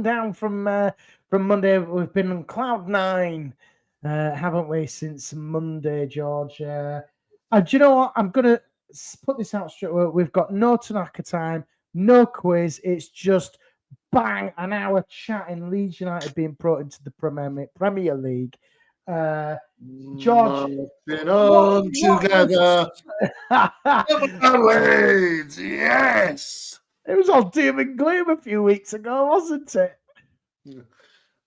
down from Monday. We've been on cloud nine, haven't we, since Monday, George? Do you know what? I'm gonna put this out straight away. We've got no Tanaka time, no quiz. It's just bang an hour chatting Leeds United being brought into the Premier League. George, Marching on together. it Leeds, yes. was all doom and gloom a few weeks ago, wasn't it?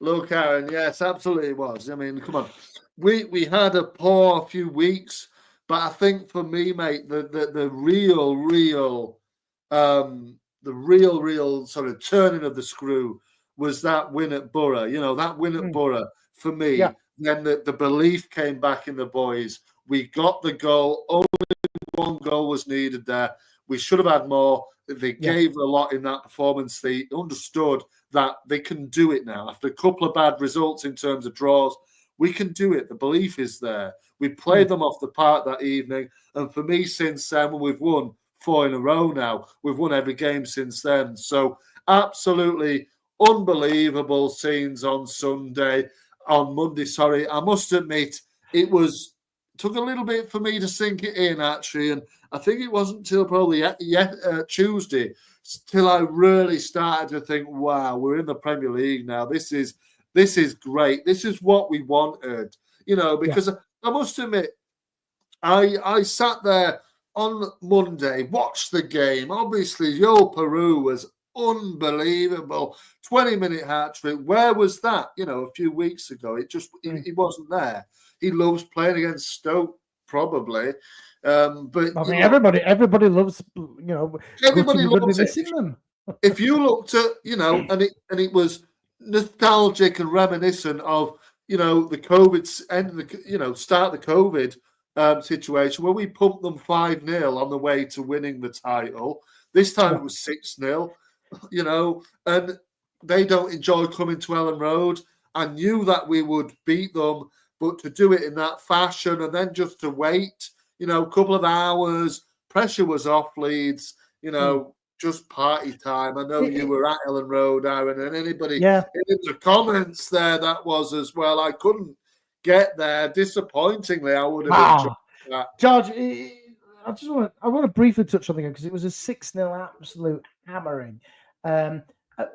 Look, Aaron, yes, absolutely it was. I mean, come on. We had a poor few weeks, but I think for me, mate, the real sort of turning of the screw was that win at Borough. You know, that win at Borough for me. Yeah. Then the belief came back in the boys. We got the goal. Only one goal was needed there. We should have had more. They gave a lot in that performance. They understood that they can do it now. After a couple of bad results in terms of draws, we can do it. The belief is there. We played them off the park that evening. And for me, since then, when we've won 4 in a row now, we've won every game since then. So absolutely unbelievable scenes on Monday. I must admit, it took a little bit for me to sink it in, actually. And I think it wasn't until probably Tuesday till I really started to think, wow, we're in the Premier League now. This is great. This is what we wanted, because I must admit, I sat there on Monday, watched the game. Obviously, Joe Peru was unbelievable. 20-minute hat-trick. Where was that, a few weeks ago? He wasn't there. He loves playing against Stoke, probably. But I mean, everybody loves, everybody loves missing them. If you looked at, and it was nostalgic and reminiscent of, the COVID end of the, start of the COVID situation where we pumped them 5-0 on the way to winning the title. This time it was 6-0, and they don't enjoy coming to Ellen Road. I knew that we would beat them, but to do it in that fashion and then just to wait, a couple of hours, pressure was off Leeds, just party time. I know you were at Ellen Road, Aaron, and anybody in the comments there that was as well. I couldn't get there. Disappointingly, I would have enjoyed that. George, I want to briefly touch on the game because it was a 6-0 absolute hammering.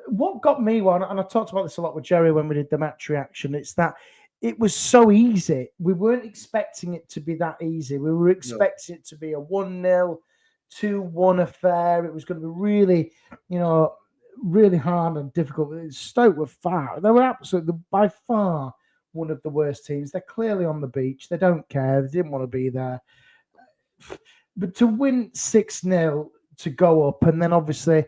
What got me one, and I talked about this a lot with Jerry when we did the match reaction, it's that it was so easy. We weren't expecting it to be that easy. We were expecting it to be a 1-0, 2-1 affair. It was going to be really, really hard and difficult. Stoke they were absolutely by far one of the worst teams. They're clearly on the beach. They don't care. They didn't want to be there. But to win 6-0, to go up, and then obviously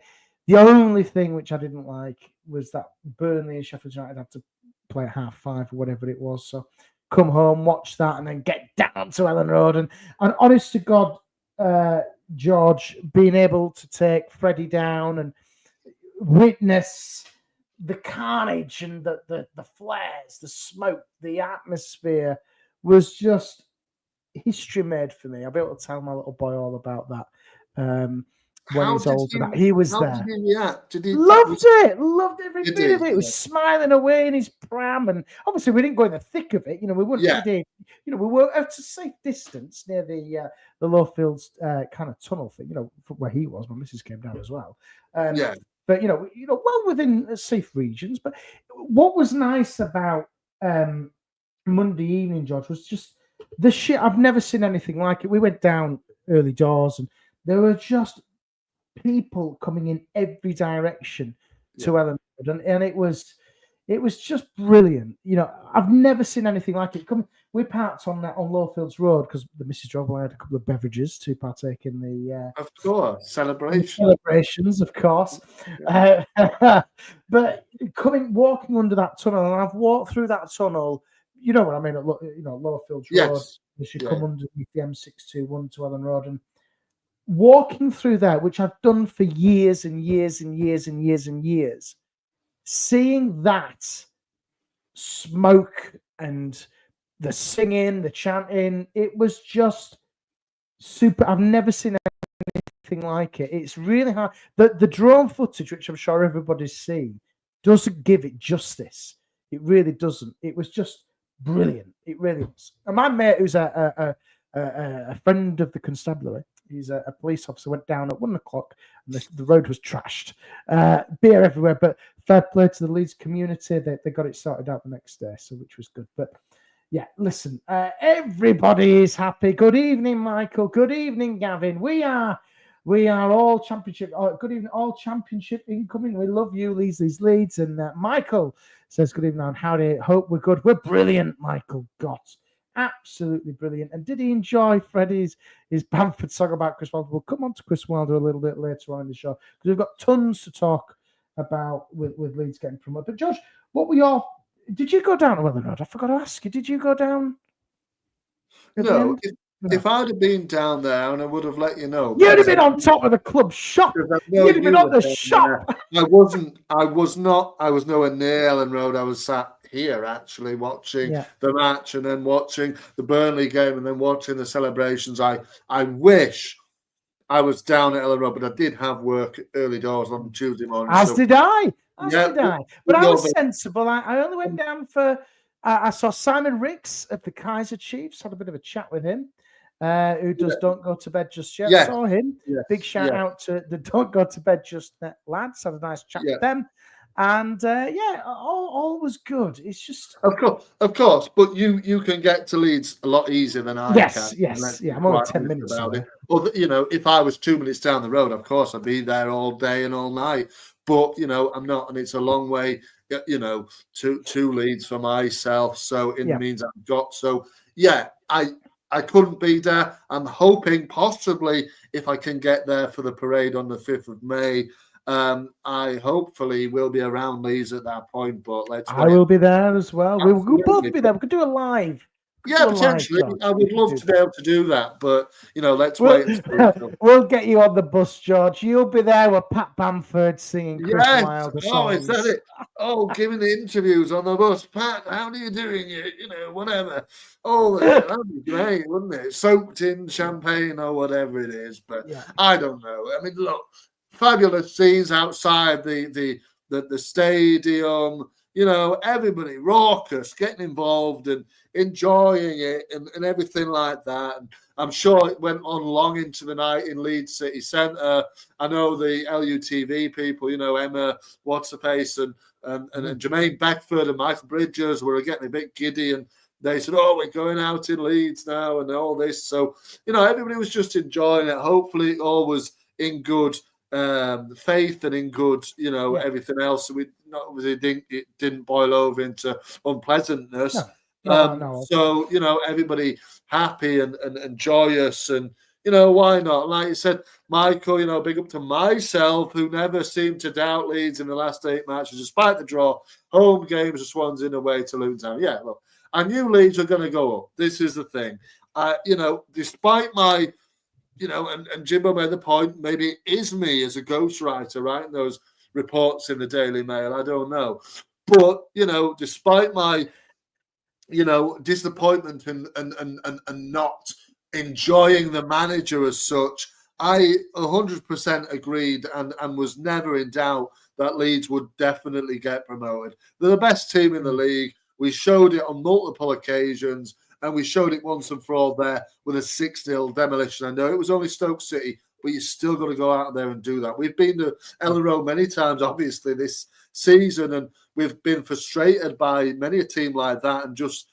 the only thing which I didn't like was that Burnley and Sheffield United had to play at 5:30 or whatever it was. So come home, watch that, and then get down to Ellen Road. And honest to God, George, being able to take Freddie down and witness the carnage and the flares, the smoke, the atmosphere was just history made for me. I'll be able to tell my little boy all about that when he's older. He was there. How did he react? Loved every bit of it. He was smiling away in his pram, and obviously we didn't go in the thick of it. We weren't. We were at a safe distance near the Lowfields kind of tunnel thing. From where he was. My missus came down as well. But well within safe regions. But what was nice about Monday evening, George, was just the shit. I've never seen anything like it. We went down early doors, and there were just people coming in every direction to Ellen Road, and it was just brilliant. I've never seen anything like it. We parked on Lowfields Road because the missus drove away, had a couple of beverages to partake in the of course celebrations, of course. But walking under that tunnel, and I've walked through that tunnel. You know what I mean? Lowfields Road. You should come underneath the M621 to Ellen Road, and walking through there, which I've done for years and years and years and years and years, seeing that smoke and the singing, the chanting, it was just super. I've never seen anything like it. It's really hard. The drone footage, which I'm sure everybody's seen, doesn't give it justice. It really doesn't. It was just brilliant. It really was. And my mate, who's a friend of the constabulary, he's a police officer, went down at 1 o'clock and the road was trashed. Beer everywhere, but fair play to the Leeds community. They got it sorted out the next day, so which was good. But yeah, listen, everybody is happy. Good evening, Michael. Good evening, Gavin. We are all championship. Good evening, all championship incoming. We love you, Leeds. And Michael says, good evening, howdy. Hope we're good. We're brilliant, Michael. God, absolutely brilliant. And did he enjoy Freddie's Bamford song about Chris Wilder? We'll come on to Chris Wilder a little bit later on in the show because we've got tons to talk about with Leeds getting promoted. But Josh, what were your... Did you go down to Welling Road? I forgot to ask you. Did you go down? No. If I'd have been down there, and I would have let you know. You'd have been on top of the club shop. You'd have been on the shop. I was nowhere near Ellen Road. I was sat here actually watching the match and then watching the Burnley game and then watching the celebrations. I wish I was down at Ellen Road, but I did have work early doors on Tuesday morning. As did I. But I was sensible. I only went down for... I saw Simon Ricks of the Kaiser Chiefs. Had a bit of a chat with him. Who does Don't Go to Bed Just Yet. Saw him. Big shout out to the Don't Go to Bed Just Yet lads. Had a nice chat with them. And all was good. It's just... Of course. But you can get to Leeds a lot easier than I can. Yes. Yeah, I'm only 10 minutes about it. Or, if I was 2 minutes down the road, of course, I'd be there all day and all night. But, I'm not. And it's a long way, to Leeds for myself. So it means I've got... So, I couldn't be there. I'm hoping possibly if I can get there for the parade on the 5th of May, I hopefully will be around Leeds at that point. But I will be there as well. We will both be there. We could do a live. Potentially. I would love to be able to do that. But, let's wait. We'll get you on the bus, George. You'll be there with Pat Bamford singing Chris Wilder songs. Is that it? Oh, giving the interviews on the bus. Pat, how are you doing? Whatever. Oh, that'd be great, wouldn't it? Soaked in champagne or whatever it is. But I don't know. I mean, look, fabulous scenes outside the stadium. Everybody raucous, getting involved and enjoying it and everything like that. And I'm sure it went on long into the night in Leeds City Centre. I know the LUTV people, Emma What's-Her-Face and Jermaine Beckford and Michael Bridges were getting a bit giddy and they said, we're going out in Leeds now and all this. So, everybody was just enjoying it. Hopefully it all was in good faith and in good, everything else. So it didn't boil over into unpleasantness. No. So, everybody happy and joyous and, why not? Like you said, Michael, big up to myself who never seemed to doubt Leeds in the last 8 matches, despite the draw, home games, the Swans in away to Luton Town. Yeah, look, I knew Leeds were going to go up. This is the thing. Despite my... and Jimbo made the point, maybe it is me as a ghostwriter writing those reports in the Daily Mail. I don't know. But, despite my, disappointment and not enjoying the manager as such, I 100% agreed and was never in doubt that Leeds would definitely get promoted. They're the best team in the league. We showed it on multiple occasions. And we showed it once and for all there with a 6-0 demolition. I know it was only Stoke City, but you still got to go out there and do that. We've been to Ellen Road many times, obviously, this season, and we've been frustrated by many a team like that and just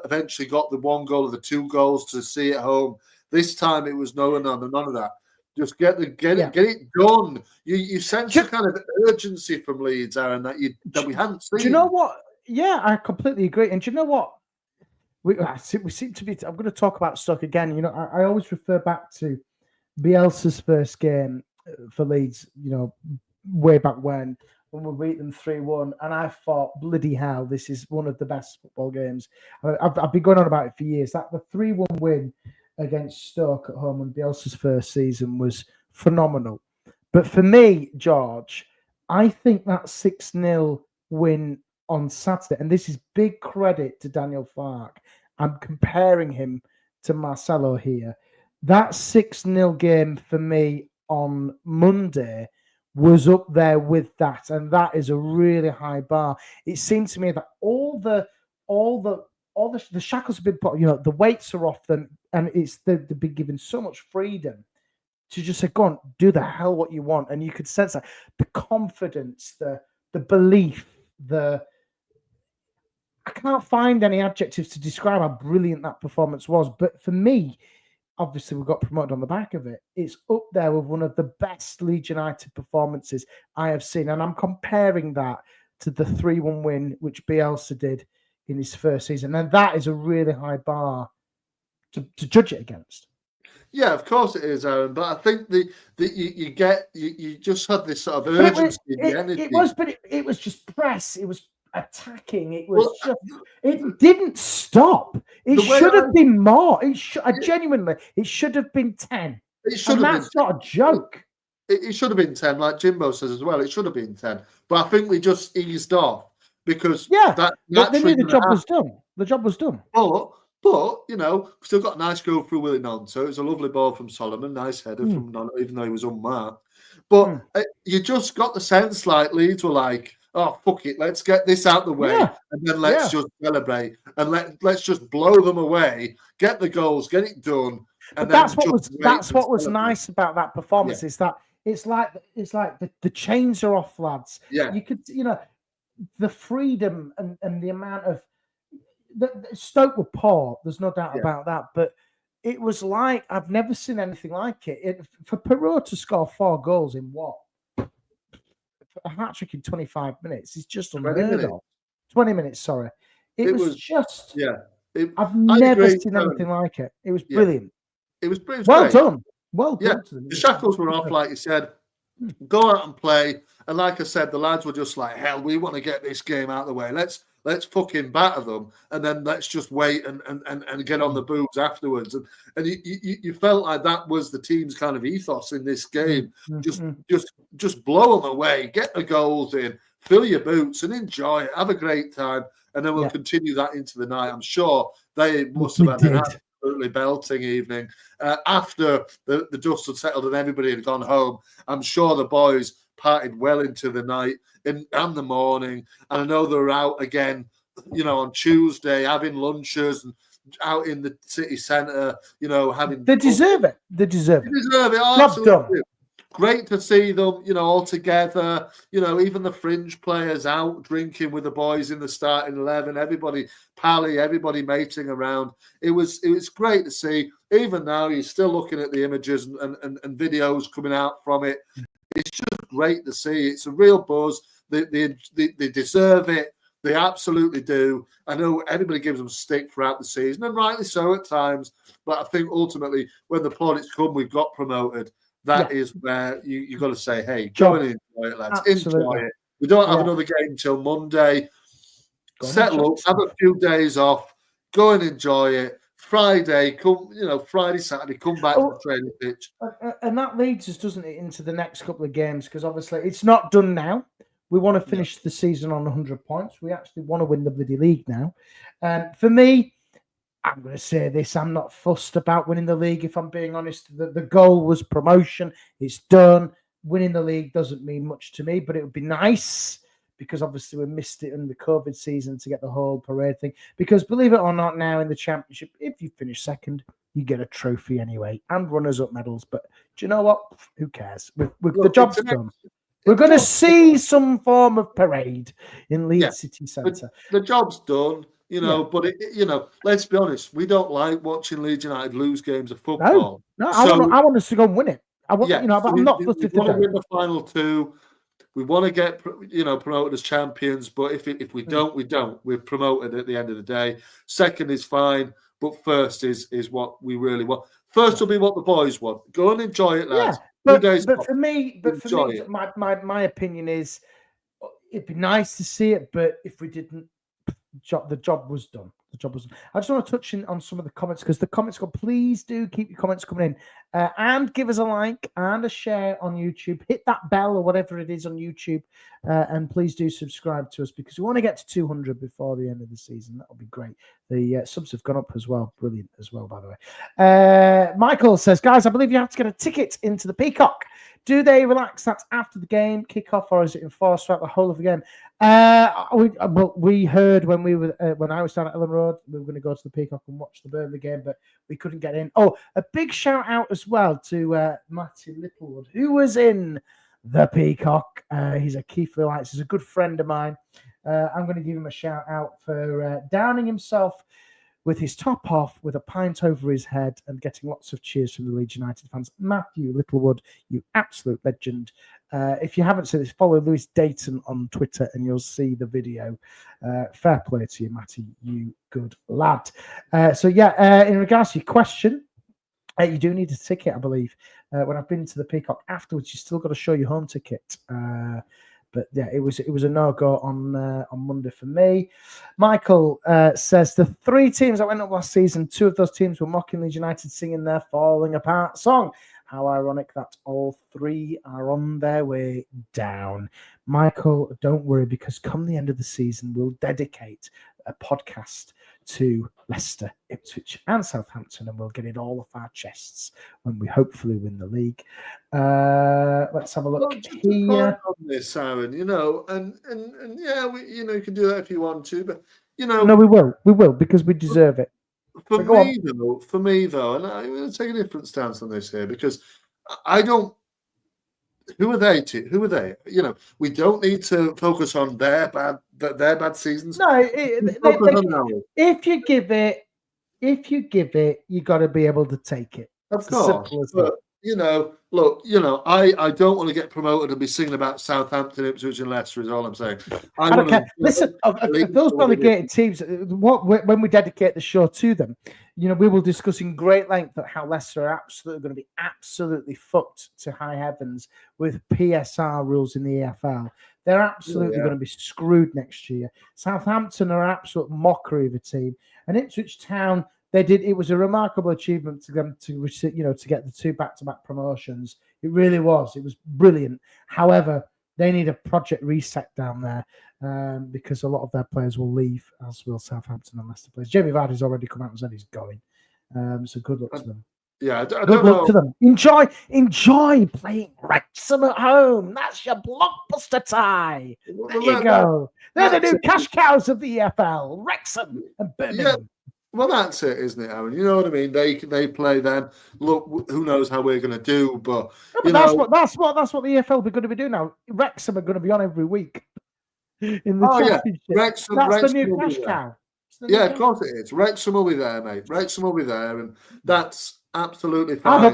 eventually got the 1 goal or the 2 goals to see it home. This time it was none of that. Just get it done. You sense a kind of urgency from Leeds, Aaron, that we hadn't seen. Do you know what? Yeah, I completely agree. And do you know what? We seem to be... I'm going to talk about Stoke again. I always refer back to Bielsa's first game for Leeds, way back when we beat them 3-1. And I thought, bloody hell, this is one of the best football games. I've been going on about it for years. The 3-1 win against Stoke at home in Bielsa's first season was phenomenal. But for me, George, I think that 6-0 win on Saturday, and this is big credit to Daniel Farke. I'm comparing him to Marcelo here. That 6-0 game for me on Monday was up there with that, and that is a really high bar. It seemed to me that all the shackles have been put, the weights are off them, and they've been given so much freedom to just say, go on, do the hell what you want. And you could sense that the confidence, the belief, I can't find any adjectives to describe how brilliant that performance was. But for me, obviously we got promoted on the back of it. It's up there with one of the best Leeds United performances I have seen. And I'm comparing that to the 3-1 win, which Bielsa did in his first season. And that is a really high bar to judge it against. Yeah, of course it is, Aaron. But I think you just had this sort of urgency, the energy. It was just press. It was attacking. It was it didn't stop. It should have been more. Genuinely, it should have been 10. It should have been. That's not a joke. It should have been 10, like Jimbo says as well. It should have been 10. But I think we just eased off because they knew the job was done. The job was done. But we still got a nice go through Willie Nonto. It was a lovely ball from Solomon, nice header from Nonto, even though he was unmarked. But you just got the sense like Leeds were like, oh, fuck it, let's get this out the way, and then let's just celebrate, and let's just blow them away, get the goals, get it done. And that's what was nice about that performance is that it's like the chains are off, lads. Yeah, you could, the freedom and the amount of Stoke were poor. There's no doubt about that, but it was like I've never seen anything like it. For Perrault to score 4 goals in what? A hat trick in 25 minutes is just unheard of. 20 minutes, sorry. It was just I've never seen anything like it. It was brilliant. It was brilliant. Well done. Well done. Yeah. The shackles were off, like you said. Go out and play. And like I said, the lads were just like, hell, we want to get this game out of the way. Let's fucking batter them, and then let's just wait and get on the boobs afterwards. And you felt like that was the team's kind of ethos in this game. Just blow them away, get the goals in, fill your boots, and enjoy it. Have a great time, and then we'll continue that into the night. I'm sure they must have had an absolutely belting evening after the dust had settled and everybody had gone home. I'm sure the boys partied well into the night and the morning, and I know they were out again, on Tuesday having lunches and out in the city centre, having. They deserve it. They deserve it. Absolutely. Great to see them, all together. Even the fringe players out drinking with the boys in the starting 11. Everybody mating around. It was great to see. Even now, you're still looking at the images and videos coming out from it. It's just great to see. It's a real buzz. They deserve it. They absolutely do. I know everybody gives them stick throughout the season, and rightly so at times. But I think ultimately, when the plaudits come, we've got promoted. That is where you got to say, hey, go and enjoy it, lads. Absolutely. Enjoy it. We don't have another game until Monday. Settle up, have a few days off, go and enjoy it. Friday, Saturday, come back to the training pitch. And that leads us, doesn't it, into the next couple of games, because obviously it's not done now. We want to finish the season on 100 points. We actually want to win the bloody league now. For me, I'm going to say this. I'm not fussed about winning the league, if I'm being honest. The goal was promotion. It's done. Winning the league doesn't mean much to me, but it would be nice, because obviously we missed it in the COVID season to get the whole parade thing. Because believe it or not, now in the championship, if you finish second, you get a trophy anyway and runners-up medals. But do you know what? Who cares? The job's done. We're going to see some form of parade in Leeds City Centre. The job's done, but let's be honest. We don't like watching Leeds United lose games of football. No, I want us to go and win it. But I'm not fussed if they don't. Win the final 2. We want to get, promoted as champions, but if we don't, we don't. We're promoted at the end of the day. Second is fine, but first is what we really want. First will be what the boys want. Go and enjoy it, lads. But for me, my opinion is it'd be nice to see it, but if we didn't, the job was done. The job was done. I just want to touch on some of the comments, because the comments go. Please do keep your comments coming in, and give us a like and a share on YouTube. Hit that bell or whatever it is on YouTube, and please do subscribe to us, because we want to get to 200 before the end of the season. That'll be great. The subs have gone up as well. Brilliant as well, by the way. Michael says, guys, I believe you have to get a ticket into the Peacock Do they relax that after the game kickoff, or is it enforced throughout the whole of the game? We heard when I was down at Ellen Road, we were going to go to the Peacock and watch the Burnley game, but we couldn't get in. Oh, a big shout out as well to Matty Littlewood, who was in the Peacock. He's a Keith Lights. He's a good friend of mine. I'm going to give him a shout out for downing himself with his top off, with a pint over his head, and getting lots of cheers from the Leeds United fans. Matthew Littlewood, you absolute legend. If you haven't seen this, follow Lewis Dayton on Twitter and you'll see the video. Fair play to you, Matty, you good lad. In regards to your question, you do need a ticket, I believe. When I've been to the Peacock afterwards, you still got to show your home ticket. But yeah, it was a no-go on Monday for me. Michael says the 3 teams that went up last season, 2 of those teams were mocking Leeds United singing their Falling Apart song. How ironic that all 3 are on their way down. Michael, don't worry, because come the end of the season, we'll dedicate a podcast to Leicester, Ipswich and Southampton, and we'll get it all off our chests when we hopefully win the league. Let's have a look here. On this, Aaron, and yeah, you can do that if you want to, but no, we will because we deserve it. For me though, and I'm going to take a different stance on this here because I don't. Who are they? Who are they? We don't need to focus on their bad seasons. No, if you give it, you got to be able to take it. Of course, but I don't want to get promoted and be singing about Southampton, Ipswich, and Leicester. Is all I'm saying. I don't care. Listen, those relegated teams. When we dedicate the show to them, we will discuss in great length that how Leicester are absolutely going to be absolutely fucked to high heavens with PSR rules in the EFL. They're absolutely going to be screwed next year. Southampton are an absolute mockery of a team, and Ipswich Town. It was a remarkable achievement to them to get the 2 back-to-back promotions. It really was. It was brilliant. However, they need a project reset down there because a lot of their players will leave, as will Southampton and Leicester players. Jamie Vardy's already come out and said he's going. So good luck to them. Yeah, good luck to them. Enjoy playing Wrexham at home. That's your blockbuster tie. There you go. They're the new cash cows of the EFL. Wrexham and Birmingham. Yeah. Well, that's it, isn't it, Aaron? You know what I mean? They play them. Look, who knows how we're going to do, but that's what the EFL are going to be doing now. Wrexham are going to be on every week in the championship. Yeah. Wrexham the new cash cow. Of course it is. Wrexham will be there, mate. Wrexham will be there, and that's absolutely fine.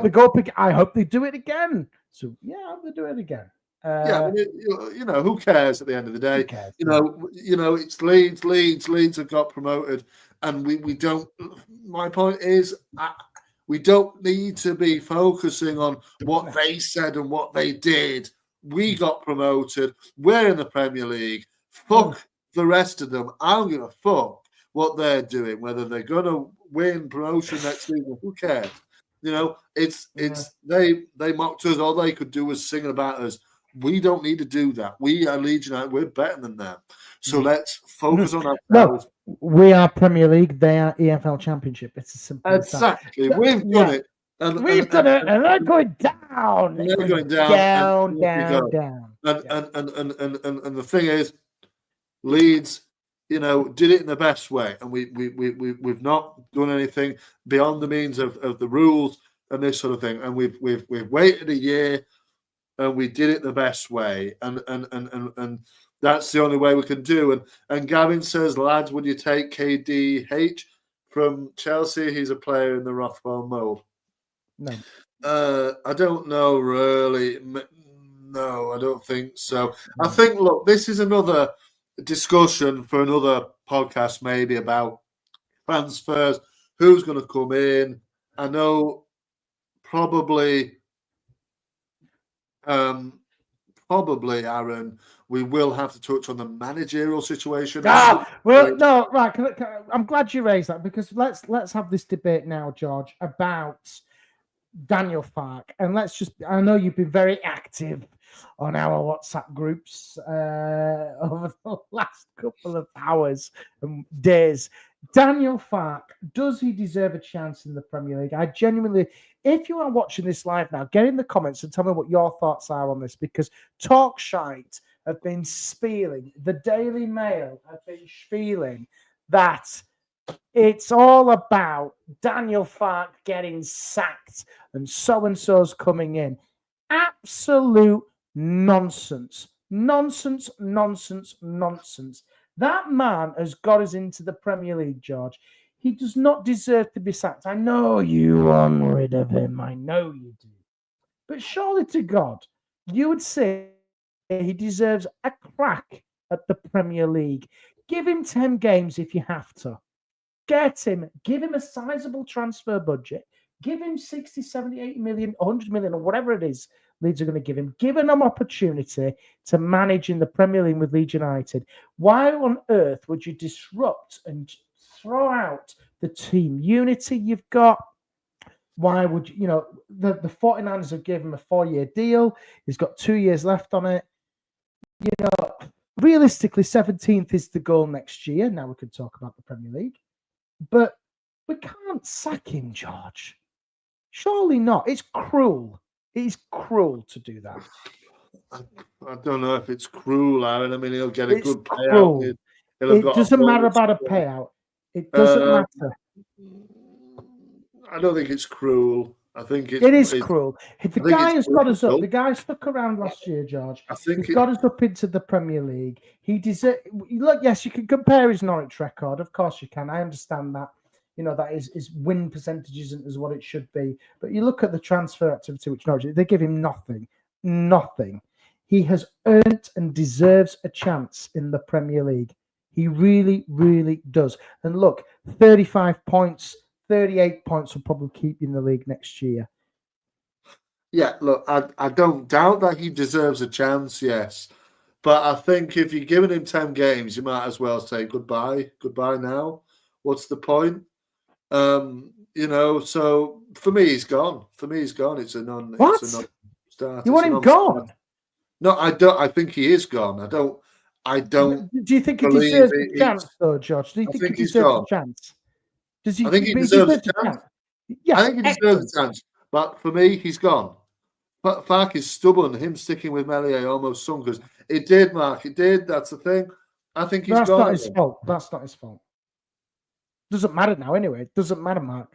I hope they do it again. So yeah, I hope they do it again. Who cares at the end of the day? It's Leeds. Leeds have got promoted. And we don't. My point is, we don't need to be focusing on what they said and what they did. We got promoted. We're in the Premier League. Fuck the rest of them. I don't give a fuck what they're doing. Whether they're going to win promotion next season, who cares? They mocked us. All they could do was sing about us. We don't need to do that. We are Leeds United. We're better than them. So let's focus on ourselves. No, we are Premier League. They are EFL Championship. It's as simple as that. Exactly. We've done it. We've done it, and they're going down. They're going down. Down. And the thing is, Leeds, did it in the best way, and we've not done anything beyond the means of the rules and this sort of thing. And we've waited a year, and we did it the best way, and that's the only way we can do. And Gavin says, lads, would you take KDH from Chelsea? He's a player in the Rothwell mold. No. I don't know, really. No, I don't think so. I think, look, this is another discussion for another podcast, maybe, about transfers, who's going to come in. I know probably, Aaron, we will have to touch on the managerial situation. No, right. I'm glad you raised that, because let's have this debate now, George, about Daniel Farke. And I know you've been very active on our WhatsApp groups over the last couple of hours and days. Daniel Farke, does he deserve a chance in the Premier League? I genuinely, if you are watching this live now, get in the comments and tell me what your thoughts are on this, because Talkshite have been spieling, the Daily Mail have been spieling that it's all about Daniel Farke getting sacked and so-and-so's coming in. Absolute nonsense. Nonsense, nonsense, nonsense. That man has got us into the Premier League, George. He does not deserve to be sacked. I know you want rid of him. I know you do. But surely to God, you would say he deserves a crack at the Premier League. Give him 10 games if you have to. Get him. Give him a sizable transfer budget. Give him 60, 70, 80 million, 100 million, or whatever it is Leeds are going to give him. Give him an opportunity to manage in the Premier League with Leeds United. Why on earth would you disrupt and throw out the team unity you've got? Why would you, the 49ers have given him a 4-year deal. He's got 2 years left on it. Realistically, 17th is the goal next year. Now we can talk about the Premier League. But we can't sack him, George. Surely not. It's cruel. It is cruel to do that. I don't know if it's cruel, Aaron. I mean, he'll get a good payout. payout. It doesn't matter about a payout. It doesn't matter. I don't think it's cruel. I think it is cruel. The guy has got us up. The guy stuck around last year, George. He's got us up into the Premier League. He deserves. Look, yes, you can compare his Norwich record. Of course, you can. I understand that. That his win percentage isn't as what it should be. But you look at the transfer activity, which Norwich, they give him nothing. Nothing. He has earned and deserves a chance in the Premier League. He really, really does. And look, 35 points. 38 points will probably keep you in the league next year. Yeah, look, I don't doubt that he deserves a chance, yes. But I think if you're giving him 10 games, you might as well say goodbye. Goodbye now. What's the point? So for me, he's gone. It's a non What? It's a non-start. You want him gone? No, I don't. I think he is gone. I don't. Do you think he deserves a chance, though, George? Do you think he deserves a chance? I think he deserves a chance. Yes, I think he deserves a chance. But for me, he's gone. But Farke is stubborn. Him sticking with Meslier almost sunk us. It did, Mark. It did. That's the thing. I think he's gone. That's not his fault. That's not his fault. Doesn't matter now anyway. It doesn't matter, Mark.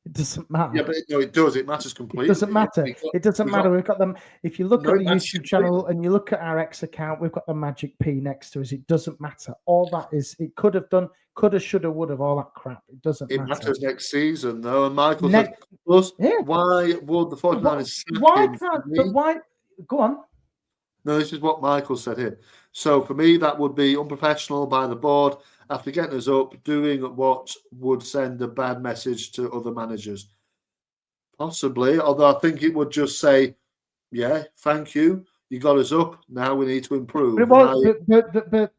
It doesn't matter. Yeah, but it does. It matters completely. It doesn't matter. It doesn't matter. We've got them. If you look at the YouTube channel and you look at our X account, we've got the Magic P next to us. It doesn't matter. All that is, it could have done, coulda, shoulda, woulda, all that crap. It doesn't matter. It matters next season, though. And Michael says, plus, why would the 49ers sack him? Why? Go on. No, this is what Michael said here. So for me, that would be unprofessional by the board after getting us up, doing what would send a bad message to other managers. Possibly, although I think it would just say, yeah, thank you. You got us up. Now we need to improve. But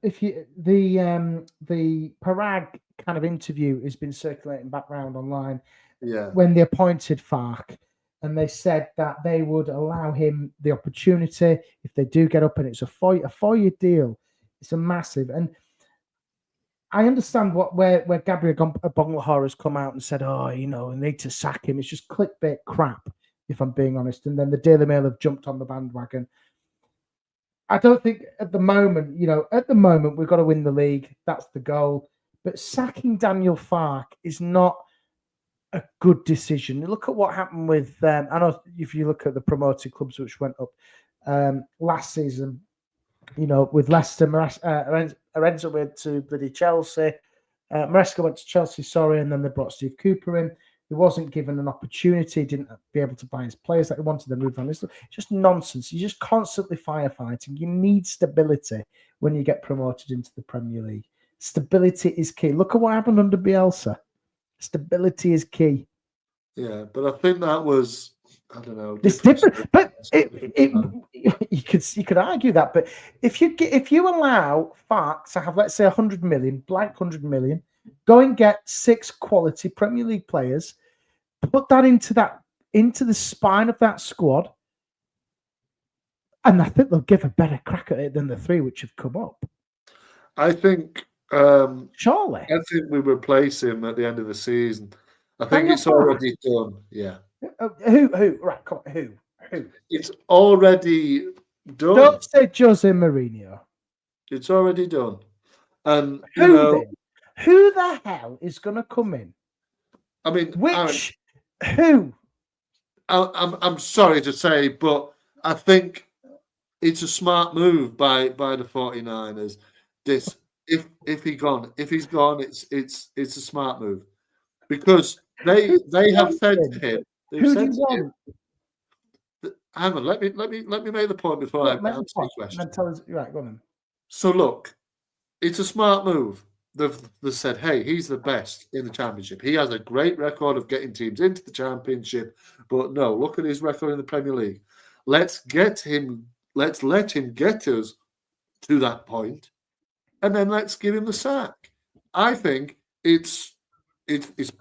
if you the Parag kind of interview has been circulating background online. Yeah. When they appointed Farke, and they said that they would allow him the opportunity if they do get up, and it's a 4-year deal. It's a massive, and I understand where Gabriel Bonglahor has come out and said, we need to sack him. It's just clickbait crap, if I'm being honest. And then the Daily Mail have jumped on the bandwagon. I don't think at the moment, we've got to win the league. That's the goal. But sacking Daniel Farke is not a good decision. Look at what happened with, I know if you look at the promoted clubs which went up last season, with Leicester, Arenzo went to bloody Chelsea. Maresca went to Chelsea, and then they brought Steve Cooper in. He wasn't given an opportunity, didn't be able to buy his players that he wanted to move on. It's just nonsense. You're just constantly firefighting. You need stability when you get promoted into the Premier League. Stability is key. Look at what happened under Bielsa. Stability is key. Yeah, but I think that was, I don't know. It's different, but you could argue that. But if you allow Farke to have, let's say, 100 million, go and get 6 quality Premier League players, put that into the spine of that squad, and I think they'll give a better crack at it than the 3 which have come up. I think. Surely. I think we replace him at the end of the season. I think it's already done. Yeah. Who? Right, come on, who? It's already done. Don't say Jose Mourinho. It's already done. And Who then? Who the hell is going to come in? I mean, Which? Who? I'm sorry to say, but I think it's a smart move by the 49ers. This if he's gone, it's a smart move because they have said to him. Who do you want? Hang on, let me make the point before I answer the question. And tell us, right, go on then. So look, it's a smart move. They've said, hey, he's the best in the championship. He has a great record of getting teams into the championship, but no, look at his record in the Premier League. Let's let him get us to that point, and then let's give him the sack. I think it's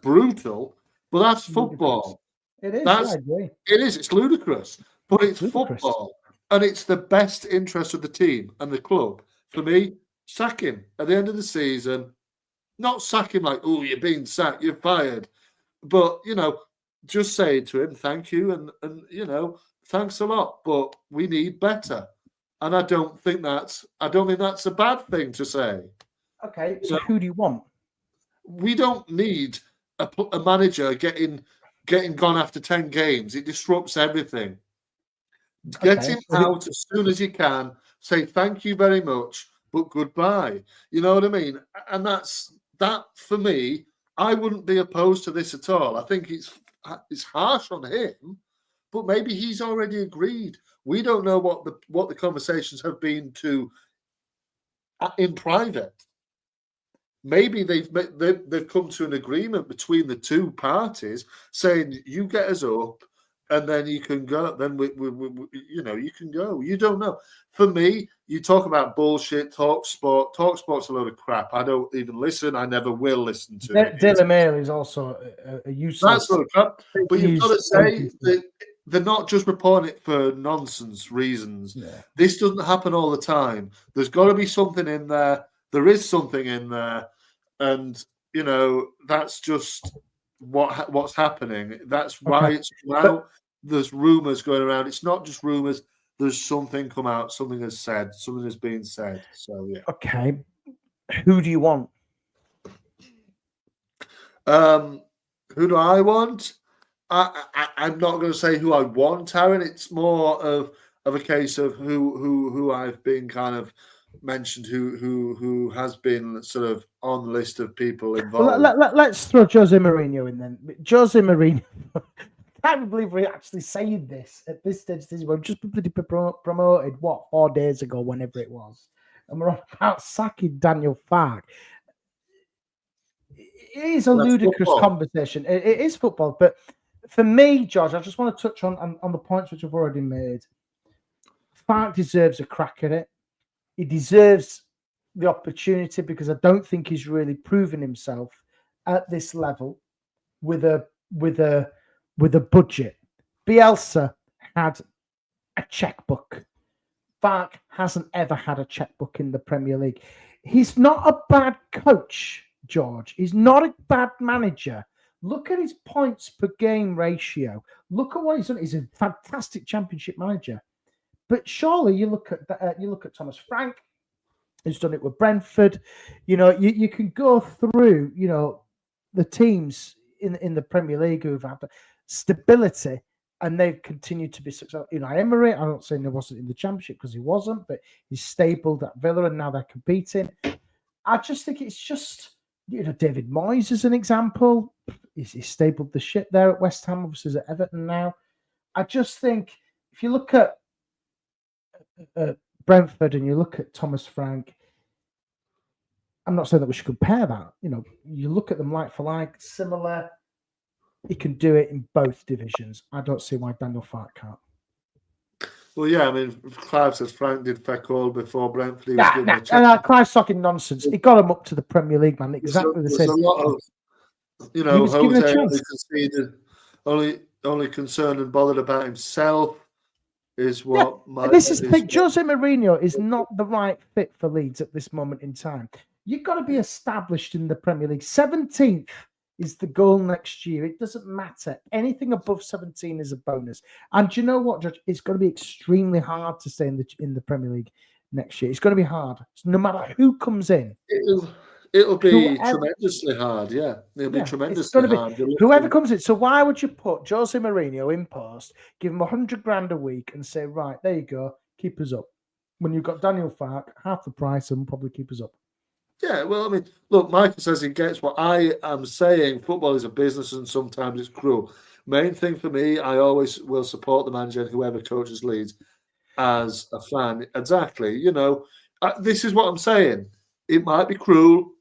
brutal, but that's football. It is. I agree. It is. It's ludicrous, but it's football, and it's the best interest of the team and the club. For me, sack him at the end of the season. Not sack him like, oh, you're being sacked, you're fired. But, just say to him, thank you, and thanks a lot, but we need better. And I don't think that's a bad thing to say. Okay, so who do you want? We don't need a manager getting gone after 10 games. It disrupts everything. Get him out as soon as you can. Say thank you very much, but goodbye. You know what I mean? And that for me. I wouldn't be opposed to this at all. I think it's harsh on him, but maybe he's already agreed. We don't know what the conversations have been in private. Maybe they've come to an agreement between the two parties, saying you get us up, and then you can go. Then you can go. You don't know. For me, you talk about bullshit. Talk Sport's a load of crap. I don't even listen. I never will listen to it. Daily Mail is also a useless. That's a load of crap. But you've got to say that they're not just reporting it for nonsense reasons. Yeah. This doesn't happen all the time. There's got to be something in there. There is something in there, and that's just what's happening. That's why it's out. There's rumors going around. It's not just rumors. There's something come out. Something has said. Something has been said. So yeah. Okay. Who do you want? Who do I want? I'm not going to say who I want, Aaron. It's more of a case of who I've been kind of mentioned, who has been sort of on the list of people involved. Well, let's throw Jose Mourinho in then. Jose Mourinho. I can't believe we're actually saying this at this stage. We've just promoted 4 days ago, whenever it was, and we're on about sacking Daniel Farke. It is a ludicrous conversation. It is football, but for me, George, I just want to touch on the points which I've already made. Farke deserves a crack at it. He deserves the opportunity because I don't think he's really proven himself at this level with a budget. Bielsa had a checkbook. Farke hasn't ever had a checkbook in the Premier League. He's not a bad coach, George. He's not a bad manager. Look at his points per game ratio. Look at what he's done. He's a fantastic Championship manager. But surely you look at Thomas Frank, who's done it with Brentford. You can go through the teams in the Premier League who've had stability and they've continued to be successful. Emery, I'm not saying he wasn't in the Championship because he wasn't, but he's stabled at Villa and now they're competing. I just think it's just David Moyes as an example. He's stabled the ship there at West Ham, obviously at Everton now. I just think if you look at Brentford and you look at Thomas Frank, I'm not saying that we should compare that. You look at them like for like, similar. He can do it in both divisions. I don't see why Daniel Farke can't. Well, yeah, I mean, Clive says Frank did feck all before Brentford. Clive's talking nonsense. He got him up to the Premier League, man. Exactly the same. There's a lot of, Jose conceded, only concerned and bothered about himself. Is what this is the thing. Jose Mourinho is not the right fit for Leeds at this moment in time. You've got to be established in the Premier League. 17th is the goal next year. It doesn't matter. Anything above 17 is a bonus. And do you know what, Judge? It's going to be extremely hard to stay in the Premier League next year. It's going to be hard. No matter who comes in. It'll be tremendously hard, yeah. It'll be tremendously hard. Whoever comes in. So why would you put Jose Mourinho in post, give him $100,000 a week, and say, right, there you go, keep us up? When you've got Daniel Farke, half the price, and probably keep us up. Yeah, well, I mean, look, Michael says he gets what I am saying. Football is a business, and sometimes it's cruel. Main thing for me, I always will support the manager and whoever coaches Leeds as a fan. Exactly. You know, this is what I'm saying. It might be cruel.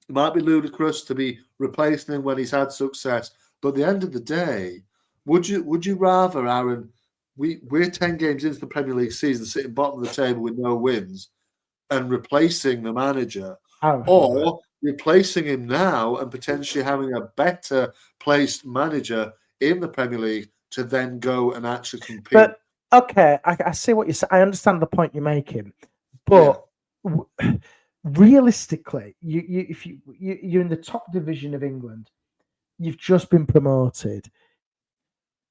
It might be ludicrous to be replacing him when he's had success. But at the end of the day, would you rather, Aaron, we're 10 games into the Premier League season, sitting bottom of the table with no wins, and replacing the manager, or replacing him now and potentially having a better placed manager in the Premier League to then go and actually compete? But okay, I see what you're saying. I understand the point you're making, but realistically, if you're in the top division of England, you've just been promoted.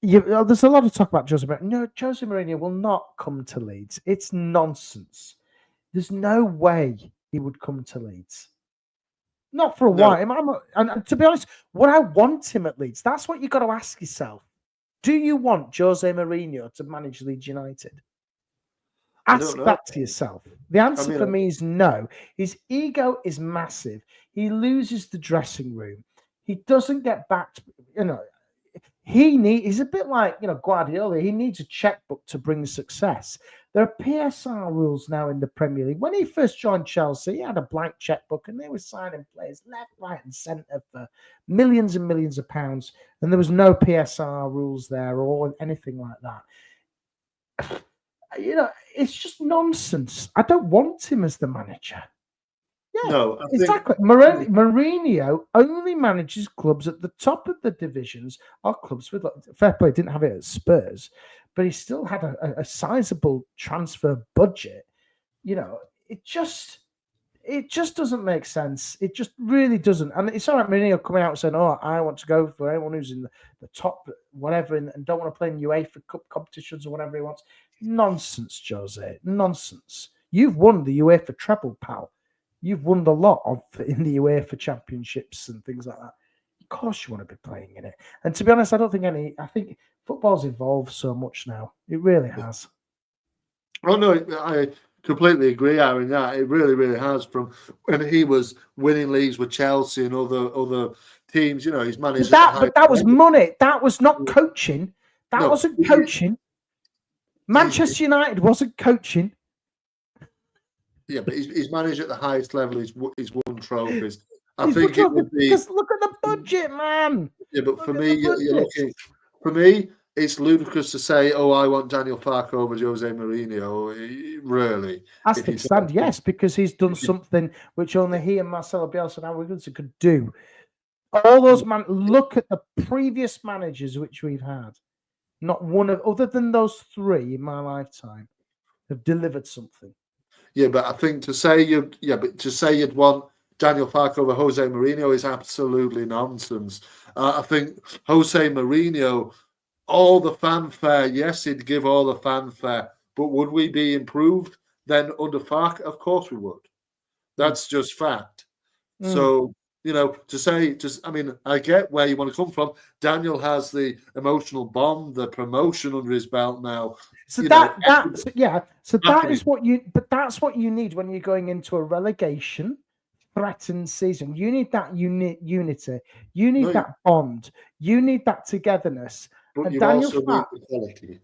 There's a lot of talk about Jose Mourinho. No, Jose Mourinho will not come to Leeds. It's nonsense. There's no way he would come to Leeds. Not for a while. And to be honest, would I want him at Leeds? That's what you've got to ask yourself. Do you want Jose Mourinho to manage Leeds United? Ask that to yourself. The answer for me is no. His ego is massive. He loses the dressing room. He doesn't get back to, he's a bit like, Guardiola. He needs a checkbook to bring success. There are PSR rules now in the Premier League. When he first joined Chelsea, he had a blank checkbook and they were signing players left, right, and centre for millions and millions of pounds. And there was no PSR rules there or anything like that. It's just nonsense. I don't want him as the manager. Yeah, no, exactly. Mourinho only manages clubs at the top of the divisions, or clubs with fair play. Didn't have it at Spurs, but he still had a sizable transfer budget. It just doesn't make sense. It just really doesn't. And it's all right, Mourinho coming out saying, "Oh, I want to go for anyone who's in the top, whatever, and don't want to play in UEFA Cup competitions or whatever he wants." Nonsense, Jose. Nonsense. You've won the UEFA treble, pal. You've won a lot in the UEFA championships and things like that. Of course you want to be playing in it. And to be honest, I think football's evolved so much now. It really has. Oh, no, I completely agree, Aaron. Yeah, it really, really has. From when he was winning leagues with Chelsea and other teams, he's managed. But that was money. That was not coaching. That wasn't coaching. Manchester United wasn't coaching. Yeah, but he's managed at the highest level. He's won trophies. I think it would be. Just look at the budget, man. Yeah, but for me, you're looking. For me, it's ludicrous to say, "Oh, I want Daniel Farke over Jose Mourinho." Really, has to stand, yes, because he's done something which only he and Marcelo Bielsa and Aragonesa could do. All those look at the previous managers which we've had. Not one other than those three in my lifetime have delivered something. Yeah, but I think to say you'd want Daniel Farke over Jose Mourinho is absolutely nonsense. I think Jose Mourinho, all the fanfare, yes, he'd give all the fanfare, but would we be improved then under Farke? Of course we would. That's just fact. So, I get where you want to come from. Daniel has the emotional bond, the promotion under his belt now. So that's what you need when you're going into a relegation threatened season. You need that unity. You need that bond. You need that togetherness. But and you Daniel also need the quality.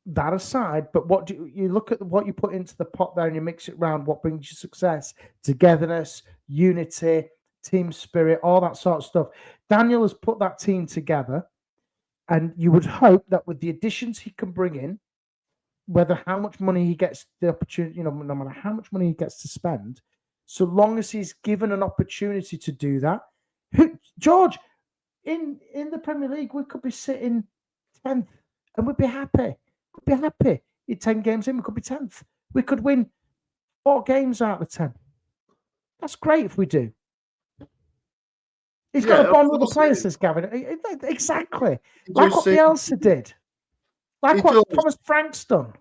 That aside, but what do you look at what you put into the pot there and you mix it around? What brings you success? Togetherness, unity, team spirit, all that sort of stuff. Daniel has put that team together, and you would hope that with the additions he can bring in, whether how much money he gets the opportunity, no matter how much money he gets to spend, so long as he's given an opportunity to do that. George, in the Premier League, we could be sitting 10th and we'd be happy. We'd be happy. In 10 games in, we could be 10th. We could win 4 games out of 10. That's great if we do. He's got a of bond with the course players, it says Gavin. Exactly. is. Like what Bielsa did. Like He what does. Thomas Frank's done.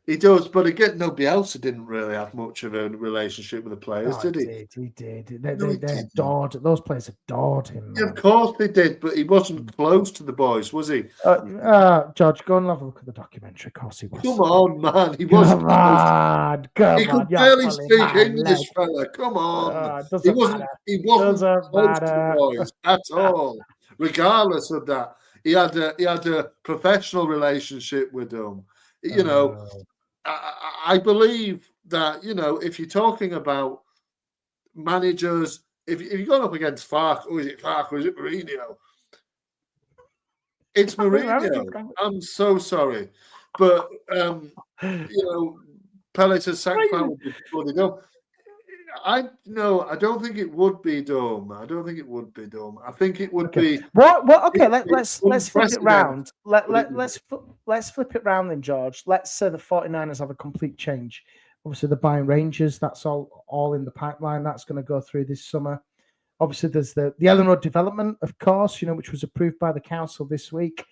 He does, but again, nobody else didn't really have much of a relationship with the players, Oh, did he? He did. No, he They didn't. adored, those players adored him, Yeah, man. of course they did, but he wasn't close to the boys, was he? George, go and have a look at the documentary. Of course he was. Come on, man. He wasn't Come close. on. He could barely speak English, fella. Come on. It doesn't matter. He wasn't Doesn't close to the matter. boys at all. Regardless of that, he had a professional relationship with them. You know, I believe that, you know, if you're talking about managers, if you're going up against Farke, or is it Farke or is it Mourinho? It's Mourinho. I'm so sorry. But, you know, Pelleter's sacrifice would be bloody dumb. I don't think it would be dumb. I don't think it would be dumb. I think it would be. Okay, let's flip it round. Let's flip it round then, George. Let's say the 49ers have a complete change. Obviously, they're buying Rangers. That's all in the pipeline. That's going to go through this summer. Obviously, there's the Ellen Road development, of course, you know, which was approved by the council this week.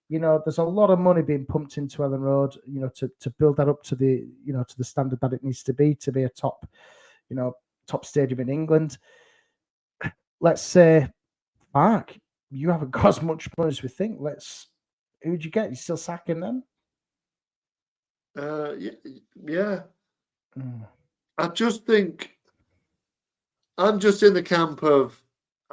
You know, there's a lot of money being pumped into Ellen Road, you know, to build that up to the, you know, to the standard that it needs to be a top, you know, top stadium in England. Let's say, Mark, you haven't got as much money as we think. Who'd you get? You still sacking them? Yeah. I just think I'm just in the camp of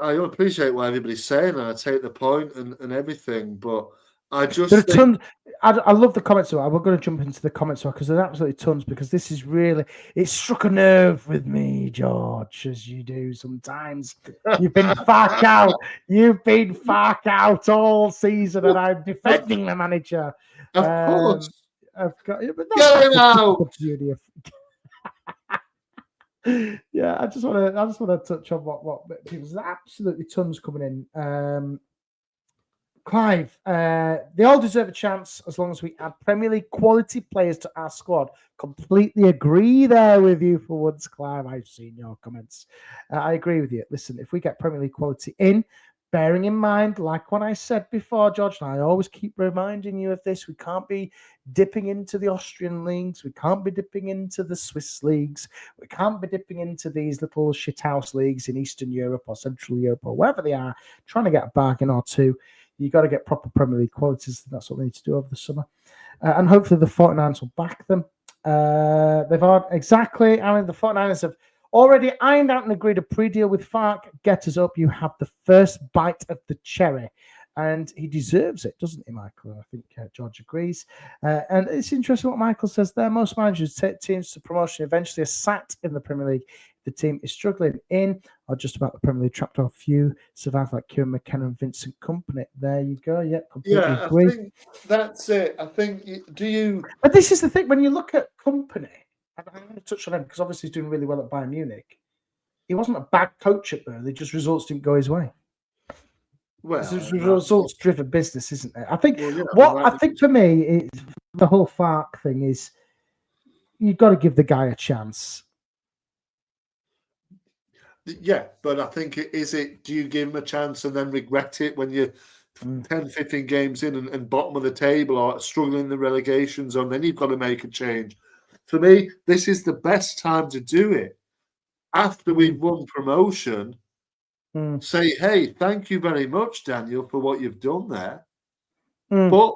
I appreciate what everybody's saying, and I take the point and everything, but I just there are tons. I love the comments. We're going to jump into the comments because there's absolutely tons. Because this is really, it struck a nerve with me, George, as you do sometimes. You've been Farke out. You've been Farke out all season, and I'm defending the manager. Of course, I've got. But get him out. Yeah, I just want to touch on what there's absolutely tons coming in. Clive, they all deserve a chance as long as we add Premier League quality players to our squad. Completely agree there with you for once, Clive. I've seen your comments. I agree with you. Listen, if we get Premier League quality in, bearing in mind, like what I said before, George, and I always keep reminding you of this, we can't be dipping into the Austrian leagues. We can't be dipping into the Swiss leagues. We can't be dipping into these little shithouse leagues in Eastern Europe or Central Europe or wherever they are, trying to get a bargain or two. You got to get proper Premier League qualities. That's what they need to do over the summer. And hopefully the 49ers will back them. They've had exactly, I mean, the 49ers have already ironed out and agreed a pre-deal with Farke. Get us up. You have the first bite of the cherry. And he deserves it, doesn't he, Michael? I think George agrees. And it's interesting what Michael says there. Most managers take teams to promotion eventually are sat in the Premier League. The team is struggling in or just about the Premier League, trapped off few survive like Kieran McKenna and Vincent Kompany. There you go. Yeah, completely agree. I think that's it. I think But this is the thing, when you look at Kompany, I'm going to touch on him because obviously he's doing really well at Bayern Munich. He wasn't a bad coach at Burnley, just results didn't go his way. Well, it's a results-driven business, isn't it? I think I think for me, the whole Farke thing is you've got to give the guy a chance. Yeah, but I think do you give him a chance and then regret it when you're 10, 15 games in and bottom of the table or struggling in the relegation zone, then you've got to make a change. For me, this is the best time to do it. After we've won promotion, say, hey, thank you very much, Daniel, for what you've done there. But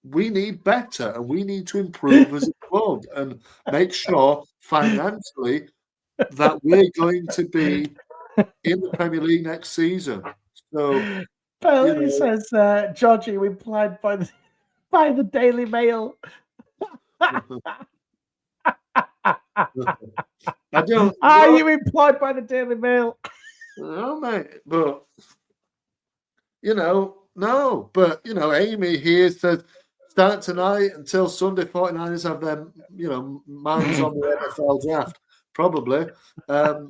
we need better and we need to improve as a club and make sure financially that we're going to be in the Premier League next season. So, He says, Georgie, you implied by the Daily Mail. I don't. Are you implied by the Daily Mail? No, mate. But no. But Amy here says start tonight until Sunday. 49ers have their minds on the NFL draft. Probably, But